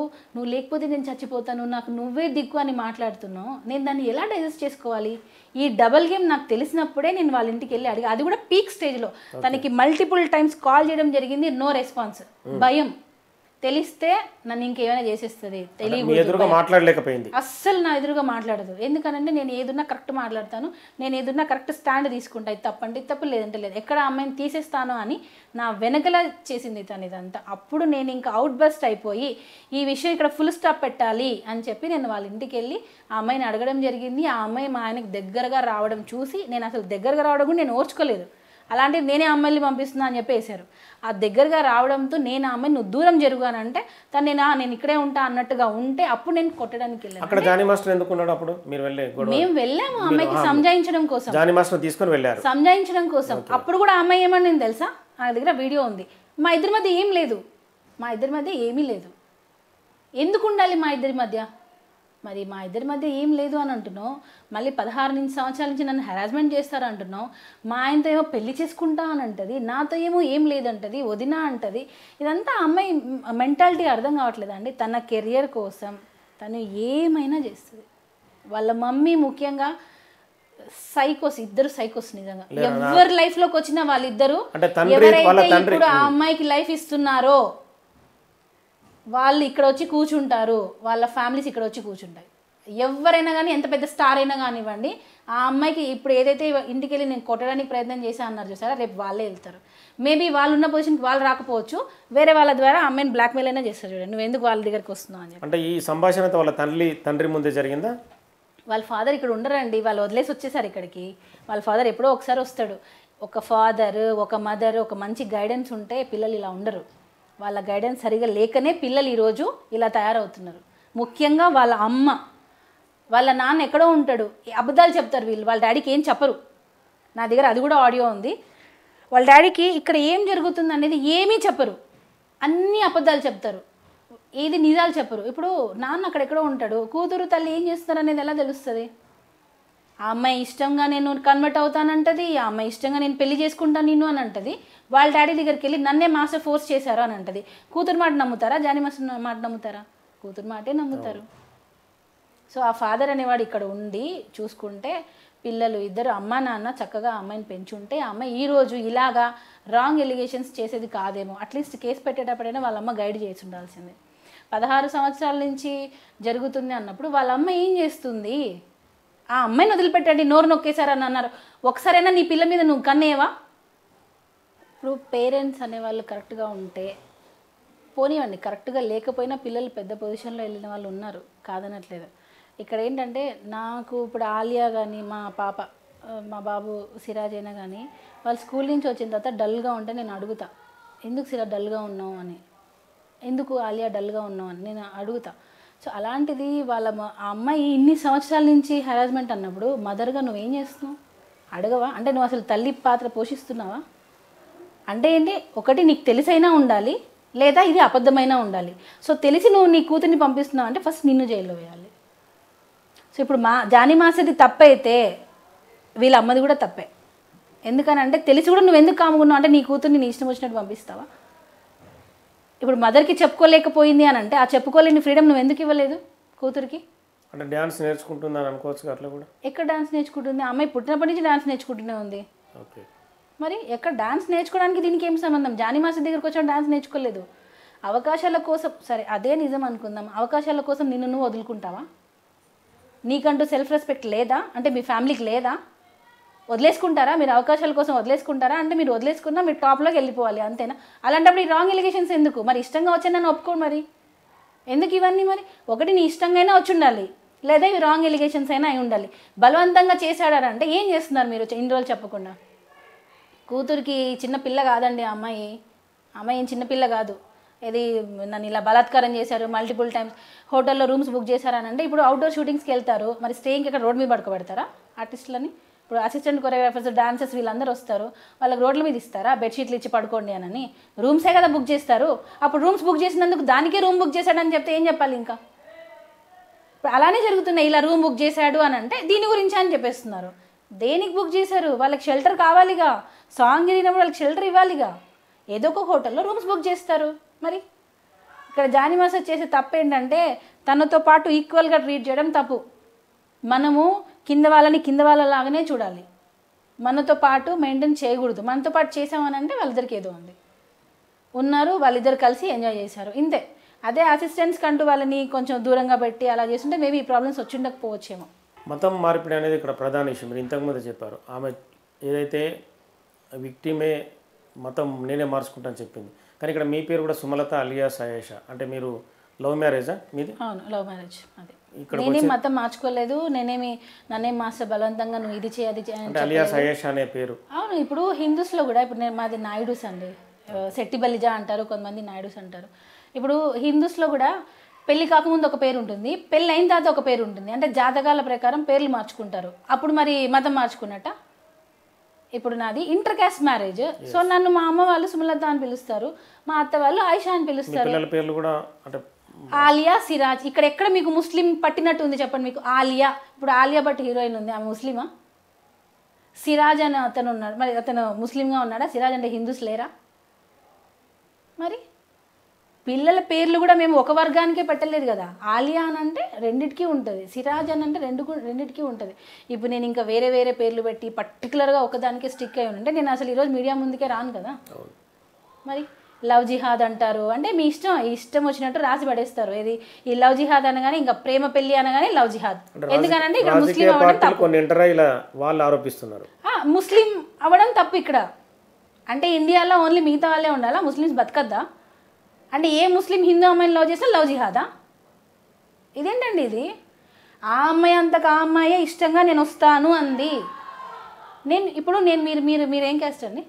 లేకపోతే నేను చచ్చిపోతాను, నాకు నువ్వే దిక్కు అని మాట్లాడుతున్నావు. నేను దాన్ని ఎలా డైజెస్ట్ చేసుకోవాలి? ఈ డబల్ గేమ్ నాకు తెలిసినప్పుడే నేను వాళ్ళ ఇంటికి వెళ్ళి అడిగా. అది కూడా పీక్ స్టేజ్లో, తనకి మల్టిపుల్ టైమ్స్ కాల్ చేయడం జరిగింది, నో రెస్పాన్స్, భయం. తెలిస్తే నన్ను ఇంకేమైనా చేసేస్తుంది. మీ ఎదురుగా మాట్లాడలేకపోయింది. అస్సలు నా ఎదురుగా మాట్లాడదు. ఎందుకనంటే నేను ఏదున్నా కరెక్ట్ మాట్లాడతాను, నేను ఏదున్నా కరెక్ట్ స్టాండ్ తీసుకుంటా. ఇది తప్పంటే ఇది తప్పు, లేదంటే లేదు. ఎక్కడ అమ్మాయిని తీసేస్తాను అని నా వెనకలా చేసింది తను ఇదంతా. అప్పుడు నేను ఇంకా అవుట్ బస్ట్ అయిపోయి ఈ విషయం ఇక్కడ ఫుల్ స్టాప్ పెట్టాలి అని చెప్పి నేను వాళ్ళ ఇంటికి వెళ్ళి ఆ అమ్మాయిని అడగడం జరిగింది. ఆ అమ్మాయి మా ఆయనకి దగ్గరగా రావడం చూసి నేను అసలు దగ్గరగా రావడం కూడా నేను ఓర్చుకోలేదు. అలాంటిది నేనే అమ్మాయిని పంపిస్తున్నా అని చెప్పి వేశారు. ఆ దగ్గరగా రావడంతో నేను ఆ అమ్మాయిని నువ్వు దూరం జరుగుగానంటే తను నేను ఇక్కడే ఉంటా అన్నట్టుగా ఉంటే అప్పుడు నేను కొట్టడానికి వెళ్ళాను. అక్కడ జానీ మాస్టర్ ఎందుకు ఉన్నాడు అప్పుడు? మీరు మేము వెళ్ళాము అమ్మాయికి సంజాయించడం కోసం, జానీ మాస్టర్ తీసుకొని వెళ్ళారు సంజాయించడం కోసం. అప్పుడు కూడా అమ్మాయి ఏమని తెలుసా, నా దగ్గర వీడియో ఉంది, మా ఇద్దరి మధ్య ఏం లేదు, మా ఇద్దరి మధ్య ఏమీ లేదు, ఎందుకు ఉండాలి మా ఇద్దరి మధ్య? మరి మా ఇద్దరి మధ్య ఏం లేదు అని అంటున్నావు, మళ్ళీ 16 సంవత్సరాల నుంచి నన్ను హెరాస్మెంట్ చేస్తారు అంటున్నావు, మా ఆయనతో ఏమో పెళ్లి చేసుకుంటా అని అంటది, నాతో ఏమో ఏం లేదంటది, వదినా అంటది. ఇదంతా అమ్మాయి మెంటాలిటీ అర్థం కావట్లేదండి. తన కెరియర్ కోసం తను ఏమైనా చేస్తుంది. వాళ్ళ మమ్మీ ముఖ్యంగా సైకోస్, ఇద్దరు సైకోస్ నిజంగా. ఎవరి లైఫ్లోకి వచ్చిన వాళ్ళిద్దరు ఎవరైతే ఇప్పుడు ఆ అమ్మాయికి లైఫ్ ఇస్తున్నారో వాళ్ళు ఇక్కడ వచ్చి కూర్చుంటారు, వాళ్ళ ఫ్యామిలీస్ ఇక్కడ వచ్చి కూర్చుంటాయి. ఎవరైనా కానీ, ఎంత పెద్ద స్టార్ అయినా కానివ్వండి, ఆ అమ్మాయికి ఇప్పుడు ఏదైతే ఇంటికి వెళ్ళి నేను కొట్టడానికి ప్రయత్నం చేశా అన్నారు చూసారా, రేపు వాళ్ళే వెళ్తారు. మేబీ వాళ్ళు ఉన్న పొజిషన్కి వాళ్ళు రాకపోవచ్చు, వేరే వాళ్ళ ద్వారా అమ్మాయిని బ్లాక్మెయిల్ అయినా చేస్తారు. చూడండి, నువ్వు ఎందుకు వాళ్ళ దగ్గరికి వస్తున్నావు అని చెప్పి. అంటే ఈ సంభాషణ వాళ్ళ తండ్రి ముందే జరిగిందా? వాళ్ళ ఫాదర్ ఇక్కడ ఉండరండి, వాళ్ళు వదిలేసి వచ్చేసారు ఇక్కడికి. వాళ్ళ ఫాదర్ ఎప్పుడో ఒకసారి వస్తాడు. ఒక ఫాదర్, ఒక మదర్, ఒక మంచి గైడెన్స్ ఉంటే పిల్లలు ఇలా ఉండరు. వాళ్ళ గైడెన్స్ సరిగా లేకనే పిల్లలు ఈరోజు ఇలా తయారవుతున్నారు. ముఖ్యంగా వాళ్ళ అమ్మ, వాళ్ళ నాన్న ఎక్కడో ఉంటాడు, అబద్ధాలు చెప్తారు వీళ్ళు. వాళ్ళ డాడీకి ఏం చెప్పరు. నా దగ్గర అది కూడా ఆడియో ఉంది. వాళ్ళ డాడీకి ఇక్కడ ఏం జరుగుతుంది అనేది ఏమీ చెప్పరు, అన్నీ అబద్ధాలు చెప్తారు, ఏది నిజాలు చెప్పరు. ఇప్పుడు నాన్న అక్కడెక్కడో ఉంటాడు, కూతురు తల్లి ఏం చేస్తున్నారు అనేది ఎలా తెలుస్తుంది? ఆ అమ్మాయి ఇష్టంగా నేను కన్వర్ట్ అవుతానంటది, ఆ అమ్మాయి ఇష్టంగా నేను పెళ్లి చేసుకుంటాను నిన్ను అని అంటది. వాళ్ళ డాడీ దగ్గరికి వెళ్ళి నన్నే మాస్టర్ ఫోర్స్ చేశారు అని అంటది. కూతురు మాట నమ్ముతారా? జానీ మాస్టర్ మాట నమ్ముతారా? కూతురు మాటే నమ్ముతారు. సో ఆ ఫాదర్ అనేవాడు ఇక్కడ ఉండి చూసుకుంటే పిల్లలు ఇద్దరు అమ్మ నాన్న చక్కగా అమ్మాయిని పెంచుంటే ఆ అమ్మాయి ఈరోజు ఇలాగా రాంగ్ ఎలిగేషన్స్ చేసేది కాదేమో. అట్లీస్ట్ కేసు పెట్టేటప్పుడైనా వాళ్ళ అమ్మ గైడ్ చేసి ఉండాల్సిందే. 16 సంవత్సరాల నుంచి జరుగుతుంది అన్నప్పుడు వాళ్ళ అమ్మ ఏం చేస్తుంది? ఆ అమ్మాయిని వదిలిపెట్టండి, నోరు నొక్కేశారని అన్నారు. ఒకసారైనా నీ పిల్ల మీద నువ్వు కన్నేవా? ఇప్పుడు పేరెంట్స్ అనేవాళ్ళు కరెక్ట్గా ఉంటే పోనివ్వండి, కరెక్ట్గా లేకపోయినా పిల్లలు పెద్ద పొజిషన్లో వెళ్ళిన వాళ్ళు ఉన్నారు, కాదనట్లేదు. ఇక్కడ ఏంటంటే నాకు ఇప్పుడు ఆలియా కానీ మా పాప, మా బాబు సిరాజ్ అయినా కానీ వాళ్ళు స్కూల్ నుంచి వచ్చిన తర్వాత డల్గా ఉంటే నేను అడుగుతా, ఎందుకు సిరా డల్గా ఉన్నావు అని, ఎందుకు ఆలియా డల్గా ఉన్నావు అని నేను అడుగుతా. సో అలాంటిది వాళ్ళ ఆ అమ్మాయి ఇన్ని సంవత్సరాల నుంచి హెరాస్మెంట్ అన్నప్పుడు మదర్గా నువ్వేం చేస్తున్నావు? అడగవా? అంటే నువ్వు అసలు తల్లి పాత్ర పోషిస్తున్నావా? అంటే ఏంటి, ఒకటి నీకు తెలిసైనా ఉండాలి, లేదా ఇది అబద్ధమైనా ఉండాలి. సో తెలిసి నువ్వు నీ కూతుర్ని పంపిస్తున్నావు అంటే ఫస్ట్ నిన్ను జైల్లో వేయాలి. సో ఇప్పుడు జానీ మాస్టర్ది తప్పైతే వీళ్ళ అమ్మది కూడా తప్పే. ఎందుకనంటే తెలిసి కూడా నువ్వు ఎందుకు కాముకున్నావు అంటే నీ కూతుర్ని నీ ఇష్టం వచ్చినట్టు పంపిస్తావా? ఇప్పుడు మదర్కి చెప్పుకోలేకపోయింది అని అంటే ఆ చెప్పుకోలేని ఫ్రీడమ్ నువ్వు ఎందుకు ఇవ్వలేదు కూతురికి? అంటే డ్యాన్స్ నేర్చుకుంటుందని అనుకోవచ్చు అట్లా కూడా. ఎక్కడ డ్యాన్స్ నేర్చుకుంటుంది? అమ్మాయి పుట్టినప్పటి నుంచి డ్యాన్స్ నేర్చుకుంటూనే ఉంది. ఓకే, మరి ఎక్కడ డ్యాన్స్ నేర్చుకోవడానికి దీనికి ఏం సంబంధం? జానీ మాస్టర్ దగ్గరికి వచ్చాడు, డ్యాన్స్ నేర్చుకోలేదు. అవకాశాల కోసం, సరే అదే నిజం అనుకుందాం, అవకాశాల కోసం నిన్ను నువ్వు వదులుకుంటావా? నీకంటూ సెల్ఫ్ రెస్పెక్ట్ లేదా? అంటే మీ ఫ్యామిలీకి లేదా? వదిలేసుకుంటారా మీరు? అవకాశాల కోసం వదిలేసుకుంటారా? అంటే మీరు వదిలేసుకున్నా మీరు టాప్లోకి వెళ్ళిపోవాలి, అంతేనా? అలాంటప్పుడు ఈ రాంగ్ ఎలిగేషన్స్ ఎందుకు? మరి ఇష్టంగా వచ్చి నన్ను ఒప్పుకోండి, మరి ఎందుకు ఇవన్నీ? మరి ఒకటి నీ ఇష్టంగా అయినా వచ్చి ఉండాలి, లేదా ఇవి రాంగ్ ఎలిగేషన్స్ అయినా అయి ఉండాలి. బలవంతంగా చేశాడంటే ఏం చేస్తున్నారు మీరు ఇన్ని రోజులు చెప్పకుండా? కూతురికి చిన్నపిల్ల కాదండి ఆ అమ్మాయి, అమ్మాయి ఏం చిన్నపిల్ల కాదు. ఇది నన్ను ఇలా బలాత్కారం చేశారు, మల్టిపుల్ టైమ్స్ హోటల్లో రూమ్స్ బుక్ చేశారని అంటే ఇప్పుడు అవుట్డోర్ షూటింగ్స్కి వెళ్తారు, మరి స్టేయింగ్కి ఇక్కడ రోడ్ మీద పడుకోబెడతారా ఆర్టిస్టులని? ఇప్పుడు అసిస్టెంట్ కొరియోగ్రాఫర్స్, డాన్సర్స్ వీళ్ళందరూ వస్తారు, వాళ్ళకి రోడ్ల మీద ఇస్తారా బెడ్షీట్లు ఇచ్చి పడుకోండి అని? రూమ్సే కదా బుక్ చేస్తారు. అప్పుడు రూమ్స్ బుక్ చేసినందుకు దానికే రూమ్ బుక్ చేశాడని చెప్తే ఏం చెప్పాలి? ఇంకా ఇప్పుడు అలానే జరుగుతున్నాయి. ఇలా రూమ్ బుక్ చేశాడు అని అంటే దీని గురించి అని చెప్పేస్తున్నారు. దేనికి బుక్ చేశారు? వాళ్ళకి షెల్టర్ కావాలిగా, సాంగ్ జరిగినప్పుడు వాళ్ళకి షెల్టర్ ఇవ్వాలిగా. ఏదో ఒక హోటల్లో రూమ్స్ బుక్ చేస్తారు. మరి ఇక్కడ జానీ మాస్టర్ చేసే తప్పు ఏంటంటే తనతో పాటు ఈక్వల్గా ట్రీట్ చేయడం తప్పు. మనము కింద వాళ్ళని కింద వాళ్ళలాగానే చూడాలి, మనతో పాటు మెయింటైన్ చేయకూడదు. మనతో పాటు చేసామని అంటే వాళ్ళిద్దరికి ఏదో ఉంది. ఉన్నారు, వాళ్ళిద్దరు కలిసి ఎంజాయ్ చేశారు, ఇంతే. అదే అసిస్టెంట్స్ కంటూ వాళ్ళని కొంచెం దూరంగా పెట్టి అలా చేస్తుంటే మేబీ ఈ ప్రాబ్లమ్స్ వచ్చి ఉండకపోవచ్చేమో. మతం మార్పిడి అనేది ఇక్కడ ప్రధాన ఇష్యూ. మీరు ఇంతకుముందు చెప్పారు, ఆమె ఏదైతే విక్టిమే మతం నేనే మార్చుకుంటాను చెప్పింది, కానీ ఇక్కడ మీ పేరు కూడా సుమలత అలియాస్ ఆయేషా, అంటే మీరు లవ్ మ్యారేజా మీది? అవును, లవ్ మ్యారేజ్. అదే, నేనేం మతం మార్చుకోలేదు, నన్నేం మాస్టర్ బలవంతంగా నువ్వు ఇది చేయి అది చేయి అంటే అలియాస్ ఆయేషా అనే పేరు. అవును, ఇప్పుడు హిందూస్లో కూడా ఇప్పుడు మాది నాయుడుస్ అండి, శెట్టి బలిజా అంటారు, కొంతమంది నాయుడుస్ అంటారు. ఇప్పుడు హిందూస్లో కూడా పెళ్లి కాకముందు ఒక పేరు ఉంటుంది, పెళ్ళి అయిన తర్వాత ఒక పేరు ఉంటుంది. అంటే జాతకాల ప్రకారం పేర్లు మార్చుకుంటారు. అప్పుడు మరి మతం మార్చుకున్నట్ట? ఇప్పుడు నాది ఇంటర్ క్యాస్ట్ మ్యారేజ్, సో నన్ను మా అమ్మ వాళ్ళు సుమలత అని పిలుస్తారు, మా అత్త వాళ్ళు ఆయిషా అని పిలుస్తారు. పిల్లల పేర్లు కూడా అంటే ఆలియా, సిరాజ్. ఇక్కడ ఎక్కడ మీకు ముస్లిం పట్టినట్టు ఉంది చెప్పండి? మీకు ఆలియా, ఇప్పుడు ఆలియా భట్ హీరోయిన్ ఉంది, ఆమె ముస్లిమా? సిరాజ్ అని అతను ఉన్నాడు, మరి అతను ముస్లింగా ఉన్నాడా? సిరాజ్ అంటే హిందూస్ లేరా? మరి పిల్లల పేర్లు కూడా మేము ఒక వర్గానికే పెట్టలేదు కదా. ఆలియా అని అంటే రెండిటికి ఉంటుంది, సిరాజ్ అని అంటే రెండిటికి ఉంటుంది. ఇప్పుడు నేను ఇంకా వేరే వేరే పేర్లు పెట్టి పర్టికులర్గా ఒకదానికే స్టిక్ అయి ఉంటే నేను అసలు ఈరోజు మీడియా ముందుకే రాను కదా. మరి లవ్ జిహాద్ అంటారు, అంటే మీ ఇష్టం వచ్చినట్టు రాసి పడేస్తారు. ఏది ఈ లవ్ జిహాద్ అనగానే ఇంకా ప్రేమ పెళ్లి అనగానే లవ్ జిహాద్. ఎందుకనంటే ఇక్కడ ముస్లిం అవ్వడం తప్పు, వాళ్ళు ఆరోపిస్తున్నారు. ముస్లిం అవ్వడం తప్పు ఇక్కడ. అంటే ఇండియాలో ఓన్లీ మిగతా వాళ్ళే ఉండాలా, ముస్లిమ్స్ బతకద్దా? అంటే ఏ ముస్లిం హిందూ అమ్మాయిని లవ్ చేస్తే లవ్ జిహాదా? ఇదేంటండి ఇది? ఆ అమ్మాయి అంతకు ఆ అమ్మాయే ఇష్టంగా నేను వస్తాను అంది. మీరేం క్యాస్ట్ అండి?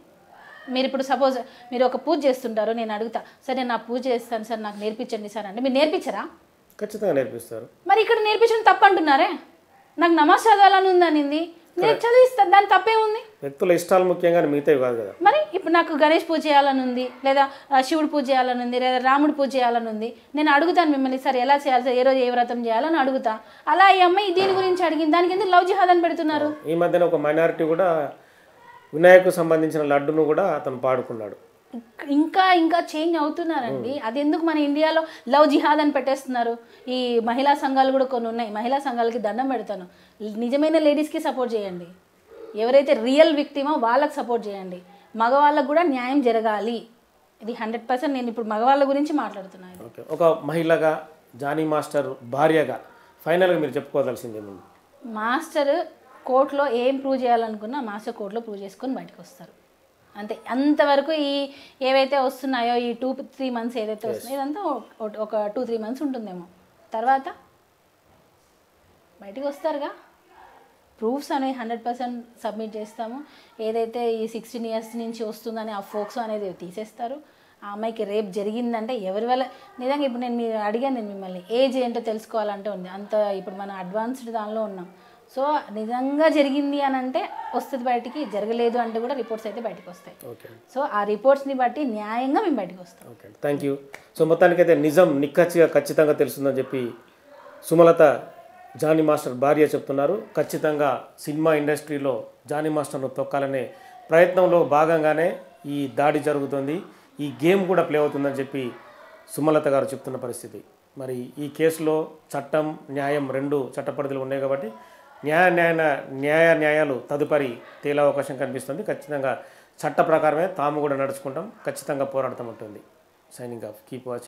మీరు ఇప్పుడు సపోజ్ మీరు ఒక పూజ చేస్తుంటారు, నేను అడుగుతా, సరే నేను నా పూజ చేస్తాను సార్, నాకు నేర్పించండి సార్ అంటే మీరు నేర్పించరా? ఖచ్చితంగా నేర్పిస్తారు. మరి ఇక్కడ నేర్పించడం తప్పు అంటున్నారే. నాకు నమాజ్ చదవాలని ఉంది అనింది, నేను చదివిస్తాను, దాని తప్పే ఉంది. వ్యక్తుల ఇష్టాలు ముఖ్యంగా మిగతావి కాదు కదా. మరి ఇప్పుడు నాకు గణేష్ పూజ చేయాలని ఉంది, లేదా శివుడు పూజ చేయాలని ఉంది, లేదా రాముడు పూజ చేయాలని ఉంది, నేను అడుగుతాను మిమ్మల్ని, సార్ ఎలా చేయాలి సార్, ఏ రోజు ఏ వ్రతం చేయాలని అడుగుతా. అలా ఈ అమ్మాయి దీని గురించి అడిగింది, దానికి ఎందుకు లవ్ జిహాద్ అని పెడుతున్నారు? ఈ మధ్యన ఒక మైనారిటీ కూడా వినాయకు సంబంధించిన లడ్డును కూడా అతను పాడుకున్నాడు. ఇంకా చేంజ్ అవుతున్నారండి. అది ఎందుకు మన ఇండియాలో లవ్ జిహాద్ అని పెట్టేస్తున్నారు? ఈ మహిళా సంఘాలు కూడా కొన్ని ఉన్నాయి, మహిళా సంఘాలకి దండం పెడతాను. నిజమైన లేడీస్కి సపోర్ట్ చేయండి, ఎవరైతే రియల్ విక్టిమో వాళ్ళకి సపోర్ట్ చేయండి. మగవాళ్ళకు కూడా న్యాయం జరగాలి. ఇది 100% నేను ఇప్పుడు మగవాళ్ళ గురించి మాట్లాడుతున్నాను. ఓకే, ఒక మహిళగా జానీ మాస్టర్ భార్యగా ఫైనల్గా మీరు చెప్పుకోవాల్సింది ఏముంది? మాస్టర్ కోర్టులో ఏం ప్రూవ్ చేయాలనుకున్నా మాస్టర్ కోర్టులో ప్రూవ్ చేసుకొని బయటకు వస్తారు, అంతే. అంతవరకు ఏవైతే వస్తున్నాయో ఈ 2-3 మంత్స్ ఏదైతే వస్తున్నాయో ఇదంతా ఒక 2-3 మంత్స్ ఉంటుందేమో, తర్వాత బయటకు వస్తారుగా. ప్రూఫ్స్ అనేవి 100% సబ్మిట్ చేస్తాము. ఏదైతే ఈ 16 years నుంచి వస్తుందని ఆ ఫోక్సో అనేది తీసేస్తారు. ఆ అమ్మాయికి రేప్ జరిగిందంటే ఎవరి వల్ల, నిజంగా ఇప్పుడు నేను అడిగాను, నేను మిమ్మల్ని ఏజ్ ఏంటో తెలుసుకోవాలంటే ఉంది అంత. ఇప్పుడు మనం అడ్వాన్స్డ్ దానిలో ఉన్నాం. సో నిజంగా జరిగింది అని అంటే వస్తుంది బయటికి, జరగలేదు అంటే కూడా రిపోర్ట్స్ అయితే బయటకు వస్తాయి. సో ఆ రిపోర్ట్స్ని బట్టి న్యాయంగా మేము బయటకు వస్తాం. Okay, thank you. సో మొత్తానికైతే నిజం నిక్కచ్చిగా ఖచ్చితంగా తెలుస్తుందని చెప్పి సుమలత జానీ మాస్టర్ భార్య చెప్తున్నారు. ఖచ్చితంగా సినిమా ఇండస్ట్రీలో జానీ మాస్టర్ను తొక్కాలనే ప్రయత్నంలో భాగంగానే ఈ దాడి జరుగుతుంది, ఈ గేమ్ కూడా ప్లే అవుతుందని చెప్పి సుమలత గారు చెప్తున్న పరిస్థితి. మరి ఈ కేసులో చట్టం న్యాయం రెండు చట్టపరిధిలో ఉన్నాయి కాబట్టి న్యాయాలు తదుపరి తేలే అవకాశం కనిపిస్తుంది. ఖచ్చితంగా చట్ట ప్రకారమే తాము కూడా నడుచుకుంటాం, ఖచ్చితంగా పోరాడతాం ఉంటుంది. Signing off, keep watching.